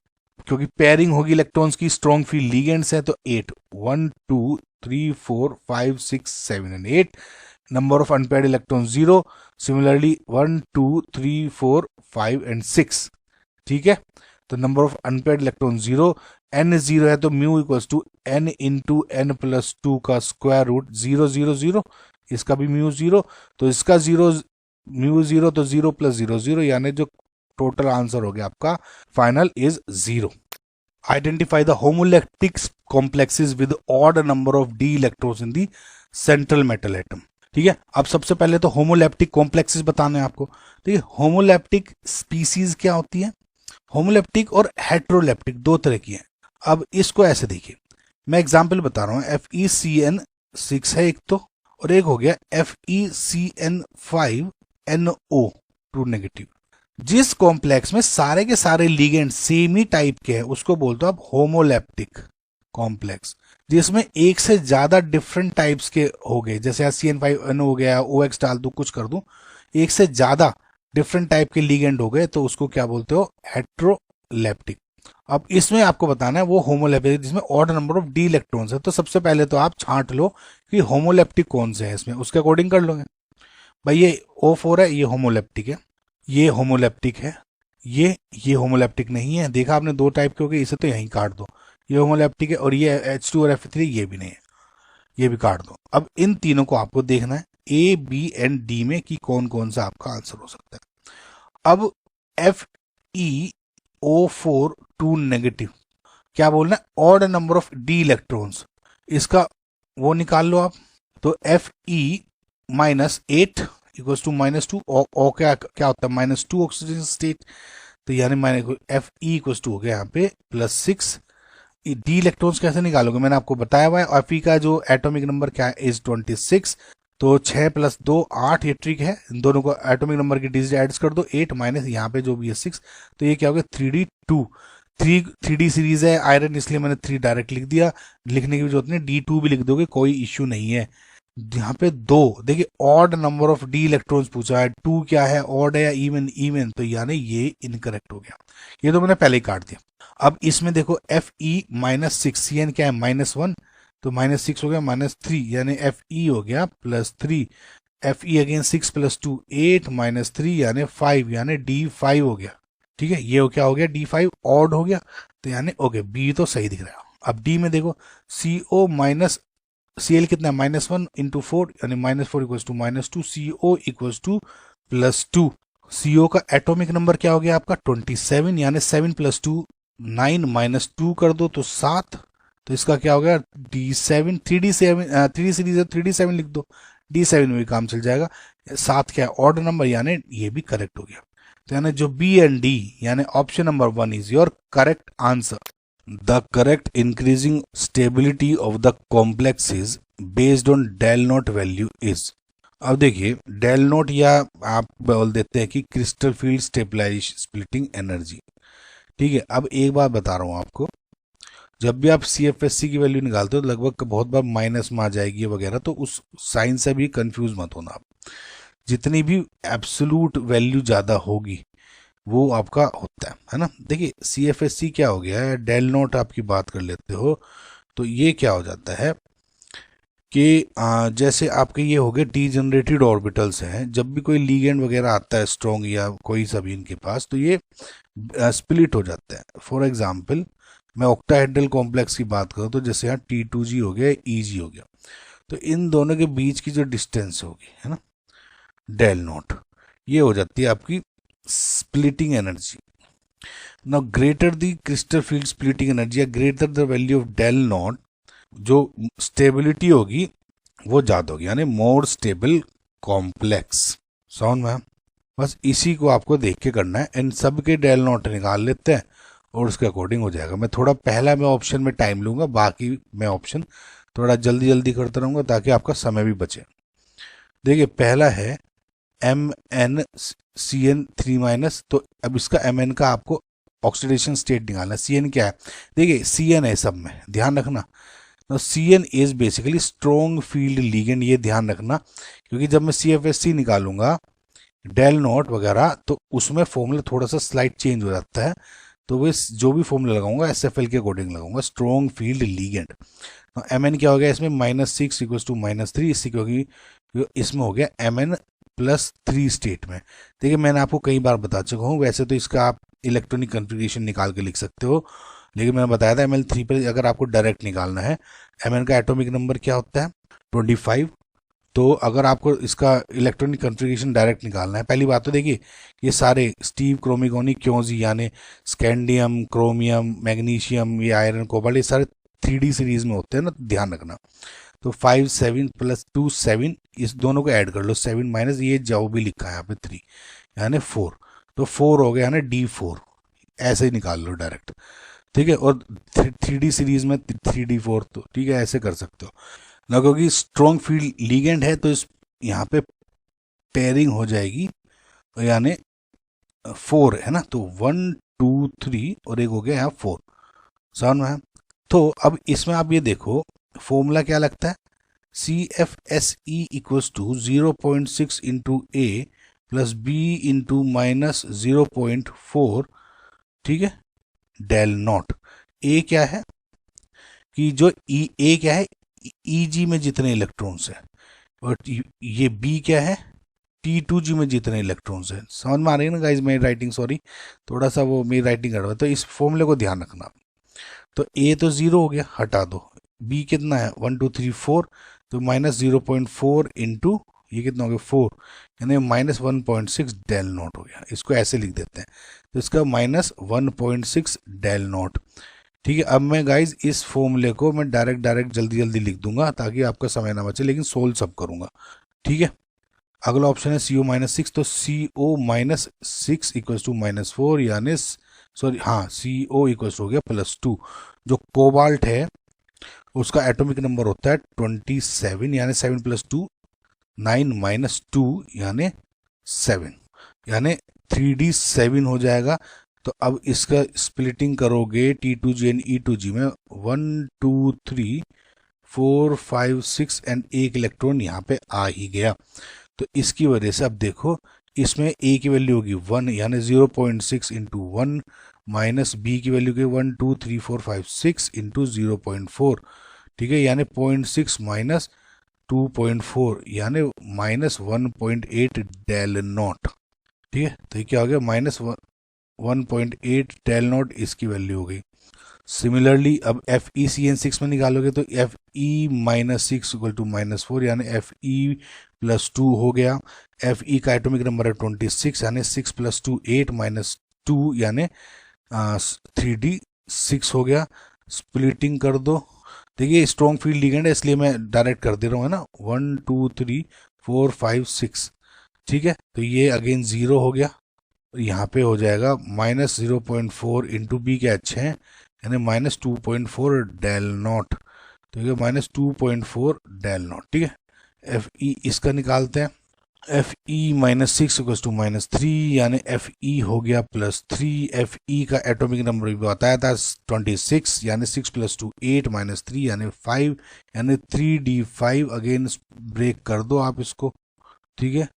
S1: क्योंकि पेयरिंग होगी इलेक्ट्रॉन्स की, स्ट्रॉन्ग फील्ड लीगेंड्स है, तो 8 1 2 3 4 5 6 7 and 8, number of unpaired electron 0, similarly 1 2 3 4 5 and 6, ठीक है। तो number of unpaired electron 0, n 0 है तो mu equals to n into n + 2 का स्क्वायर रूट 0 0 0, इसका भी म्यू 0, तो इसका 0 म्यू 0, तो 0 + 0 0, यानी जो टोटल आंसर हो गया आपका final is 0। Identify the homoleptic complexes with odd number of d electrons in the central metal atom, ठीक है। अब सबसे पहले तो होमोलैप्टिक कॉम्प्लेक्सेस बताने हैं आपको। ठीक है, होमोलैप्टिक स्पीसीज क्या होती है, होमोलैप्टिक और हेट्रोलैप्टिक दो तरह की है। अब इसको ऐसे देखिए, मैं एग्जांपल बता रहा हूँ, FeCN6 है एक तो, और एक हो गया FeCN5NO 2-। जिस कॉम्प्लेक्स में सारे के सारे लिगेंड सेम ही टाइप के हैं उसको बोलते हो आप होमोलैप्टिक कॉम्प्लेक्स। जिसमें एक से ज्यादा डिफरेंट टाइप्स के हो गए, जैसे CN5NO हो गया, OX डाल दूं, कुछ कर दूं, एक से ज्यादा डिफरेंट टाइप के लिगेंड हो गए तो उसको क्या बोलते हो, हेट्रोलैप्टिक। अब इसमें आपको बताना है वो होमोलैप्टिक जिसमें odd number of d electrons है। तो सबसे पहले तो आप छांट लो कि होमोलैप्टिक कौन से है, इसमें उसके अकॉर्डिंग कर लोगे। भाई ये O4 है, ये होमोलैप्टिक है, ये होमोलैप्टिक है, ये होमोलैप्टिक नहीं है। देखा आपने, दो टाइप के हो गए, इसे तो यहीं काट दो, ये होमोलैप्टिक है, और ये H2 और F3 ये भी नहीं है, ये भी काट दो। अब इन तीनों को आपको देखना है A, B एंड D में कि कौन कौन सा आपका आंसर हो सकता है। अब FeO4 2-, क्या बोलना है, odd number of d electrons, इसका वो निकाल लो आप। तो Fe -8 इक्वल्स टू -2, और क्या होता है -2 ऑक्सीजन स्टेट, तो यानी Fe इक्वल्स टू हो गया यहाँ पे +6। डी इलेक्ट्रॉन्स कैसे निकालोगे, मैंने आपको बताया हुआ है। Fe का जो एटॉमिक नंबर क्या है इज 26, तो 6 + 2 8, ये ट्रिक है, इन दोनों को एटॉमिक नंबर की डिजिट एड्स कर दो, 8 माइनस यहाँ पे जो भी है 6, तो ये क्या हो गया 3D2। 3D सीरीज है आयरन, इसलिए मैंने 3 डायरेक्ट लिख दिया, लिखने की भी जरूरत नहीं, D2 भी लिख दोगे कोई इश्यू नहीं है। यहाँ पे 2 देखिए, odd number of D electrons पूछा है, 2 क्या है, ऑड है या इवन, इवन, तो यानी ये इनकरेक्ट हो गया, ये तो मैंने पहले ही काट दिया। अब इसमें देखो Fe -6, CN क्या है -1, तो -6 हो गया -3, यानी Fe हो गया +3, Fe अगेन 6 + 2 8 -3 यानी 5, यानी D5 हो गया। ठीक है, ये क्या हो गया D5 ऑड हो गया, तो यानी ओके बी तो सही दिख रहा है। अब डी में देखो CO माइनस Cl कितना है -1 × 4 यानी -4 = -2, CO = +2। CO का एटॉमिक नंबर क्या हो गया आपका 27, यानी 7 + 2 9 -2 कर दो तो 7, तो इसका क्या हो गया D7। 3D सीरीज है 3D7 लिख दो, D7 में भी काम चल जाएगा। 7 क्या ऑड नंबर, यानी ये भी करेक्ट हो गया। तो यानी जो B एंड D यानी option number 1 is your correct answer. The correct increasing stability of the complexes based on del naught value is। अब देखिए del naught, या आप बोल देते हैं कि crystal field stabilization splitting energy. ठीक है, अब एक बात बता रहा हूँ आपको, जब भी आप CFSC की वैल्यू निकालते हो तो लगभग बहुत बार माइनस में आ जाएगी वगैरह, तो उस साइन से भी कंफ्यूज मत होना आप। जितनी भी एब्सोल्यूट वैल्यू ज़्यादा होगी वो आपका होता है ना। देखिए CFSC क्या हो गया है, डेल नोट आपकी बात कर लेते हो, तो ये क्या हो जाता है कि जैसे आपके ये हो गए डीजनरेटेड ऑर्बिटल्स हैं, जब भी कोई लीगेंड वगैरह आता है स्ट्रॉन्ग या कोई सभी इनके पास, तो ये स्प्लिट हो जाता है। फॉर एग्जांपल मैं ऑक्टाहेड्रल कॉम्प्लेक्स की बात करूँ तो जैसे यहाँ T2G हो गया, EG हो गया, तो इन दोनों के बीच की जो डिस्टेंस होगी है ना, डेल नॉट, ये हो जाती है आपकी splitting energy. Now greater the crystal field splitting energy या greater the value of del naught, जो स्टेबिलिटी होगी वो ज्यादा होगी, यानी मोर स्टेबल कॉम्प्लेक्स। समझ में? बस इसी को आपको देख के करना है, इन सब के डेल नॉट निकाल लेते हैं और उसके अकॉर्डिंग हो जाएगा। मैं थोड़ा पहला मैं ऑप्शन में टाइम लूंगा, बाकी मैं ऑप्शन थोड़ा जल्दी जल्दी करता रहूंगा ताकि आपका समय भी बचे। देखिए पहला है MnCN3-, तो अब इसका Mn का आपको ऑक्सीडेशन स्टेट निकालना है। Cn क्या है? देखिए Cn है सब में, ध्यान रखना। तो Cn is basically strong field ligand, ये ध्यान रखना, क्योंकि जब मैं CFSC निकालूंगा डेल नॉट वगैरह तो उसमें फॉर्मूला थोड़ा सा स्लाइट चेंज हो जाता है, तो वो जो भी फॉर्मूला लगाऊंगा SFL के अकॉर्डिंग लगाऊंगा, स्ट्रॉन्ग फील्ड लिगेंड। तो Mn क्या हो गया इसमें, -6 = -3, इससे क्योंकि इसमें हो गया Mn+3 स्टेट में। देखिए मैंने आपको कई बार बता चुका हूँ, वैसे तो इसका आप इलेक्ट्रॉनिक कन्फिग्रेशन निकाल के लिख सकते हो, लेकिन मैंने बताया था Ml3 पर अगर आपको डायरेक्ट निकालना है, Mn का एटॉमिक नंबर क्या होता है 25। तो अगर आपको इसका इलेक्ट्रॉनिक कन्फिग्रेशन डायरेक्ट निकालना है, पहली बात तो देखिए ये सारे स्टीव, क्रोमिगोनी, क्योंजी यानी स्कैंडियम, क्रोमियम, मैग्नीशियम, ये आयरन, कोबाल्ट, ये सारे 3D सीरीज में होते हैं ना, ध्यान रखना। तो 5 7 + 2 7, इस दोनों को ऐड कर लो, 7 माइनस ये जो भी लिखा है यहाँ पे 3 यानी 4, तो 4 हो गया ना D4, ऐसे ही निकाल लो डायरेक्ट, ठीक है। और 3D सीरीज में 3D4, तो ठीक है ऐसे कर सकते हो ना, क्योंकि स्ट्रॉन्ग फील्ड लिगेंड है तो इस यहाँ पे पेयरिंग हो जाएगी, यानी 4 है ना, तो 1 2 3 और एक हो गया यहाँ 4। समझ में है? तो अब इसमें आप ये देखो फॉर्मूला क्या लगता है, CFSE = 0.6 × A + B × -0.4, ठीक है, डेल नॉट। ए क्या है कि जो ए क्या है, EG में जितने इलेक्ट्रॉन्स हैं, और ये बी क्या है, T2G में जितने इलेक्ट्रॉन्स हैं। समझ में आ रही है ना गाइज मेरी राइटिंग, सॉरी थोड़ा सा वो मेरी राइटिंग कर रहा है, तो इस फॉर्मूले को ध्यान रखना। तो ए तो 0 हो गया, हटा दो। बी कितना है 1 2 3 4, तो -0.4 इंटू ये कितना हो गया 4, यानी -1.6 डेल नॉट हो गया। इसको ऐसे लिख देते हैं, तो इसका -1.6 डेल नॉट, ठीक है। अब मैं गाइज इस फॉर्मूले को मैं डायरेक्ट जल्दी जल्दी लिख दूंगा ताकि आपका समय ना बचे, लेकिन सोल्व सब करूंगा, ठीक है। अगला ऑप्शन है CO-6, तो CO-6 = -4, यानी सॉरी हाँ CO हो गया +2। जो कोबाल्ट है उसका एटॉमिक नंबर होता है 27, यानी 7 + 2 9 - 2 यानी 7, यानी 3D7 हो जाएगा। तो अब इसका स्प्लिटिंग करोगे T2G और E2G में, 1 2 3 4 5 6 एंड एक इलेक्ट्रॉन यहाँ पे आ ही गया। तो इसकी वजह से अब देखो इसमें A की वैल्यू होगी 1, यानी 0.6 × 1, माइनस B की वैल्यू की 1 2 3 4 5 6 × 0.4, ठीक है, यानी 0.6 माइनस 2.4 यानी -1.8 डेल नॉट, ठीक है। तो ये क्या हो गया -1.8 डेल नॉट, इसकी वैल्यू हो गई। सिमिलरली अब FeCN6 में निकालोगे तो Fe-6 = -4, यानी Fe+2 हो गया। Fe का एटॉमिक नंबर है 26, यानी 6 + 2 8 - 2 यानी 3D6 हो गया। स्प्लिटिंग कर दो, देखिए स्ट्रॉन्ग फील्ड लिगेंड है इसलिए मैं डायरेक्ट कर दे रहा हूँ, है ना, 1 2 3 4 5 6, ठीक है। तो ये अगेन 0 हो गया, यहाँ पे हो जाएगा -0.4 इंटू बी के अच्छे हैं, यानी -2.4 डेल नॉट, तो ये -2.4 डेल नॉट, ठीक है। Fe इसका निकालते हैं, Fe-6 = -3, यानी Fe हो गया +3। Fe का एटॉमिक नंबर भी बताया था 26, यानी 6 + 2 8 - 3 यानी 5, यानी 3D5। अगेन ब्रेक कर दो आप इसको, ठीक है,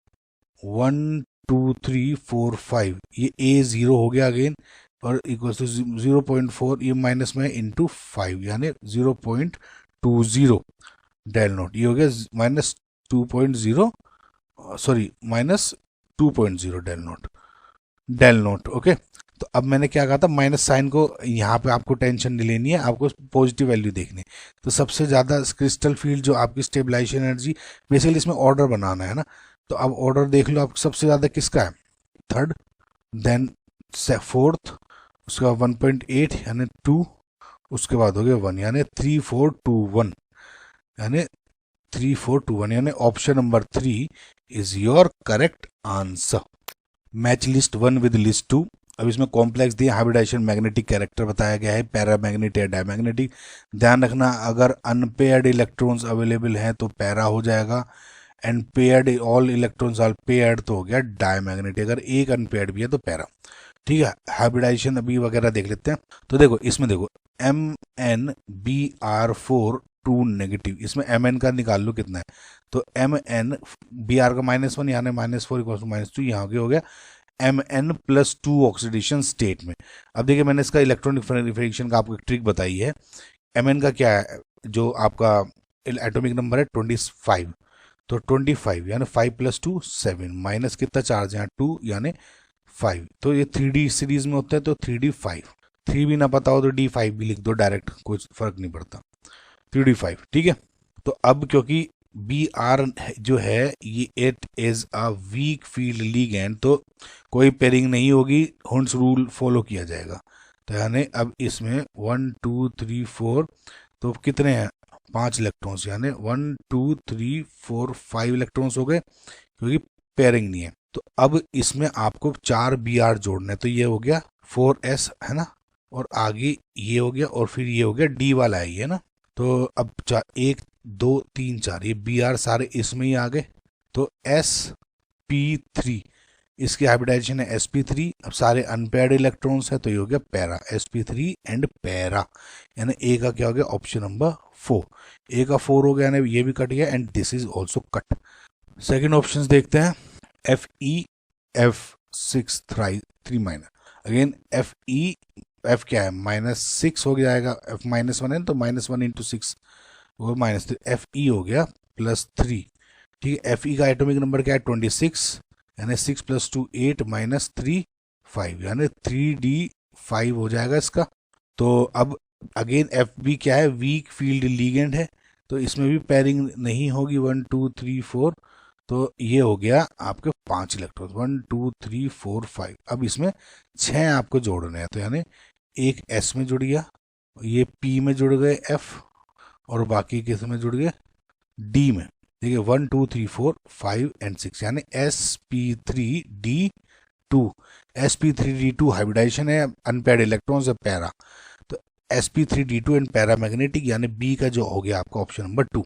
S1: 1 2 3 4 5, ये A 0 हो गया अगेन, और इक्वल टू 0.4 ये माइनस में इंटू 5 यानी 0.20 डेल नॉट, ये हो गया -2.0, सॉरी -2.0 डेल नॉट, ओके। तो अब मैंने क्या कहा था, माइनस साइन को यहाँ पे आपको टेंशन नहीं लेनी है, आपको पॉजिटिव वैल्यू देखनी है। तो सबसे ज़्यादा क्रिस्टल फील्ड जो आपकी स्टेबलाइजेशन एनर्जी, बेसिकली इसमें ऑर्डर बनाना है ना, तो अब ऑर्डर देख लो आप सबसे ज़्यादा किसका है, थर्ड, देन फोर्थ, उसके बाद 1.8 यानी 2, उसके बाद हो गया 1, यानी 3 4 2 1, यानी 3 4 2 1, यानी option number 3 is your correct answer. Match list 1 with list 2। अब इसमें कॉम्प्लेक्स दिए, हाइब्रिडाइजेशन मैग्नेटिक कैरेक्टर बताया गया है, पैरामैग्नेटिक या डायमैग्नेटिक। ध्यान रखना अगर अनपेयर्ड इलेक्ट्रॉन्स अवेलेबल हैं तो पैरा हो जाएगा, and paired all electrons are paired तो हो गया डायमैग्नेटिक, अगर एक अनपेयर्ड भी है तो पैरा। ठीक है, हाइब्रिडाइजेशन अभी वगैरह देख लेते हैं। तो देखो इसमें देखो MnBr4 2 नेगेटिव, इसमें Mn का निकाल लो कितना है, तो MnBr का -1 यानी -4 इक्वल टू -2, यहाँ हो गया Mn+2 ऑक्सीडेशन स्टेट में। अब देखिए मैंने इसका इलेक्ट्रॉन डिफरेंशिएशन का आपको एक ट्रिक बताई है। Mn का क्या है, जो आपका एटॉमिक नंबर है 25, तो 25 यानी 5 + 2 7, माइनस कितना चार्ज यहाँ 2 यानी 5, तो ये 3D सीरीज में होता है, तो 3D5, 3 भी ना पता हो तो D5 भी लिख दो डायरेक्ट, कोई फर्क नहीं पड़ता, 3D5। ठीक है, तो अब क्योंकि Br जो है ये it is a week field ligand, तो कोई पेयरिंग नहीं होगी, हुंड्स रूल फॉलो किया जाएगा। तो यानी अब इसमें 1 2 3 4, तो कितने हैं 5 इलेक्ट्रॉन्स, यानी 1 2 3 4 5 इलेक्ट्रॉन्स हो गए, क्योंकि पेयरिंग नहीं है। तो अब इसमें आपको 4 Br जोड़ना है, तो ये हो गया 4s है ना, और आगे ये हो गया, और फिर ये हो गया D वाला है ये ना, तो अब 1 2 3 4 ये Br सारे इसमें ही आ गए, तो sp3 इसकी हाइब्रिडाइजेशन है sp3। अब सारे अनपेयर्ड इलेक्ट्रॉन्स है तो ये हो गया पैरा, sp3 एंड पैरा, यानी ए का क्या हो गया ऑप्शन नंबर 4, ए का 4 हो गया, यानी ये भी कट गया, and this is also cut. Second option देखते हैं, Fe F6 minus, again F क्या है -6 हो जाएगा, F -1 है तो -1 × 6 वो -3, Fe हो गया +3। ठीक है, Fe का एटॉमिक नंबर क्या है 26, यानी 6 + 2 8 -3 5, यानी 3D5 हो जाएगा इसका। तो अब अगेन Fb क्या है, वीक फील्ड लीगेंड है, तो इसमें भी पेयरिंग नहीं होगी 1 2 3 4, तो ये हो गया आपके 5 इलेक्ट्रॉन 1 2 3 4 5। अब इसमें 6 आपको जोड़ने हैं, तो यानी एक S में जुड़ गया, ये P में जुड़ गए F, और बाकी किस में जुड़ गए D में। देखिए 1 2 3 4 5 एंड 6, यानी sp3d2, sp3d2 हाइब्रिडाइजेशन है, अनपेयर्ड इलेक्ट्रॉन्स है पैरा, तो sp3d2 एंड पैरामैग्नेटिक, यानी बी का जो हो गया आपका ऑप्शन नंबर 2,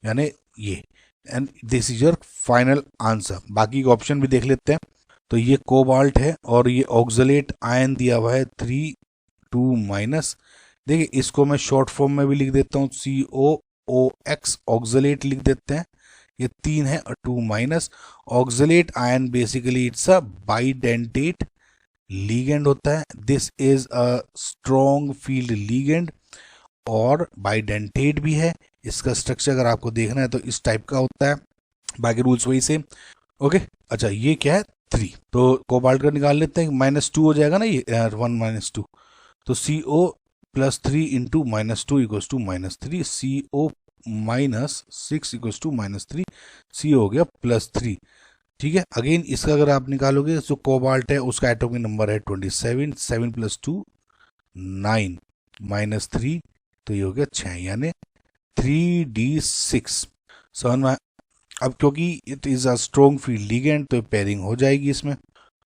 S1: यानी ये, and this is your final answer. बाकी के ऑप्शन भी देख लेते हैं। तो ये कोबाल्ट है, और ये ऑक्सलेट आयन दिया हुआ है 3 2-। देखिए इसको मैं शॉर्ट फॉर्म में भी लिख देता हूँ, COOX ऑक्सलेट लिख देते हैं, ये 3 है और 2-। Oxalate ion basically it's a bidentate ligand होता है, this is a strong field ligand, और बाइडेंटेट भी है। इसका स्ट्रक्चर अगर आपको देखना है तो इस टाइप का होता है, बाकी रूल्स वही सेम। ओके, अच्छा ये क्या है 3, तो कोबाल्ट का निकाल लेते हैं, -2 हो जाएगा ना ये 1 - 2, तो CO +3 × -2 = -3, CO -6 = -3, CO हो गया +3। ठीक है, अगेन इसका अगर आप निकालोगे, जो कोबाल्ट है उसका एटॉमिक नंबर है 27, 7 + 2 9 -3, तो ये हो गया 6, यानी 3D6 समझ में। अब क्योंकि it is a strong field ligand तो पेयरिंग हो जाएगी इसमें,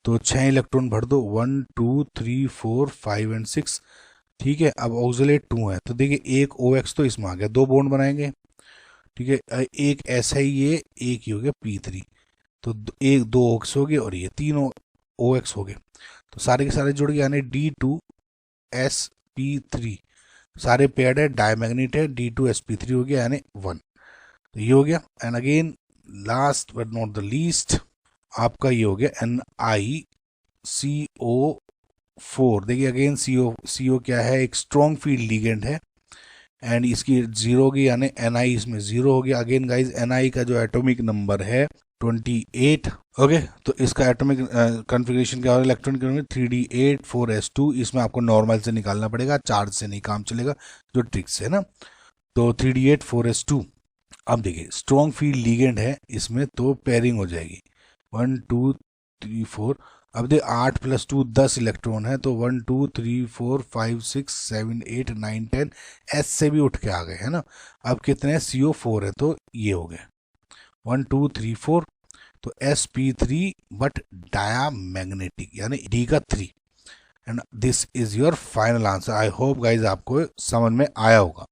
S1: तो 6 इलेक्ट्रॉन भर दो 1 2 3 4 5 एंड 6। ठीक है, अब ऑक्सलेट 2 है, तो देखिए एक OX तो इसमें आ गया, 2 बॉन्ड बनाएंगे। ठीक है, एक ऐसा ही ये एक ही हो गया P3, तो एक 2 OX हो गए, और ये 3 OX हो गए, तो सारे के सारे जुड़ गए, यानी D2sp3 सारे पेयर्ड है, डायमैग्नेट है, D2sp3 हो गया, यानी 1, तो ये हो गया। And again last but not the least आपका ये हो गया NiCO4। देखिए अगेन CO क्या है, एक स्ट्रॉन्ग फील्ड लिगेंड है, एंड इसकी 0 होगी, यानी Ni इसमें 0 हो गया। अगेन गाइज Ni का जो एटॉमिक नंबर है 28। ओके, तो इसका एटॉमिक कॉन्फ़िगरेशन क्या होगा, इलेक्ट्रॉन के 3d8 4s2। इसमें आपको नॉर्मल से निकालना पड़ेगा, चार्ज से नहीं काम चलेगा, जो ट्रिक्स है ना। तो 3d8 4s2। अब देखिए स्ट्रॉन्ग फील्ड लीगेंड है इसमें, तो पेयरिंग हो जाएगी 1 2 3 4। अब दे 8 + 2 10 इलेक्ट्रॉन है, तो 1 2 3 4 5 6 7 8 9 10। एस से भी उठ के आ गए है ना। अब कितने CO4 है, तो ये हो गए 1 2 3 4। तो sp3 बट डायामैग्नेटिक, यानी डी का 3। And this is your final answer. I hope guys आपको समझ में आया होगा।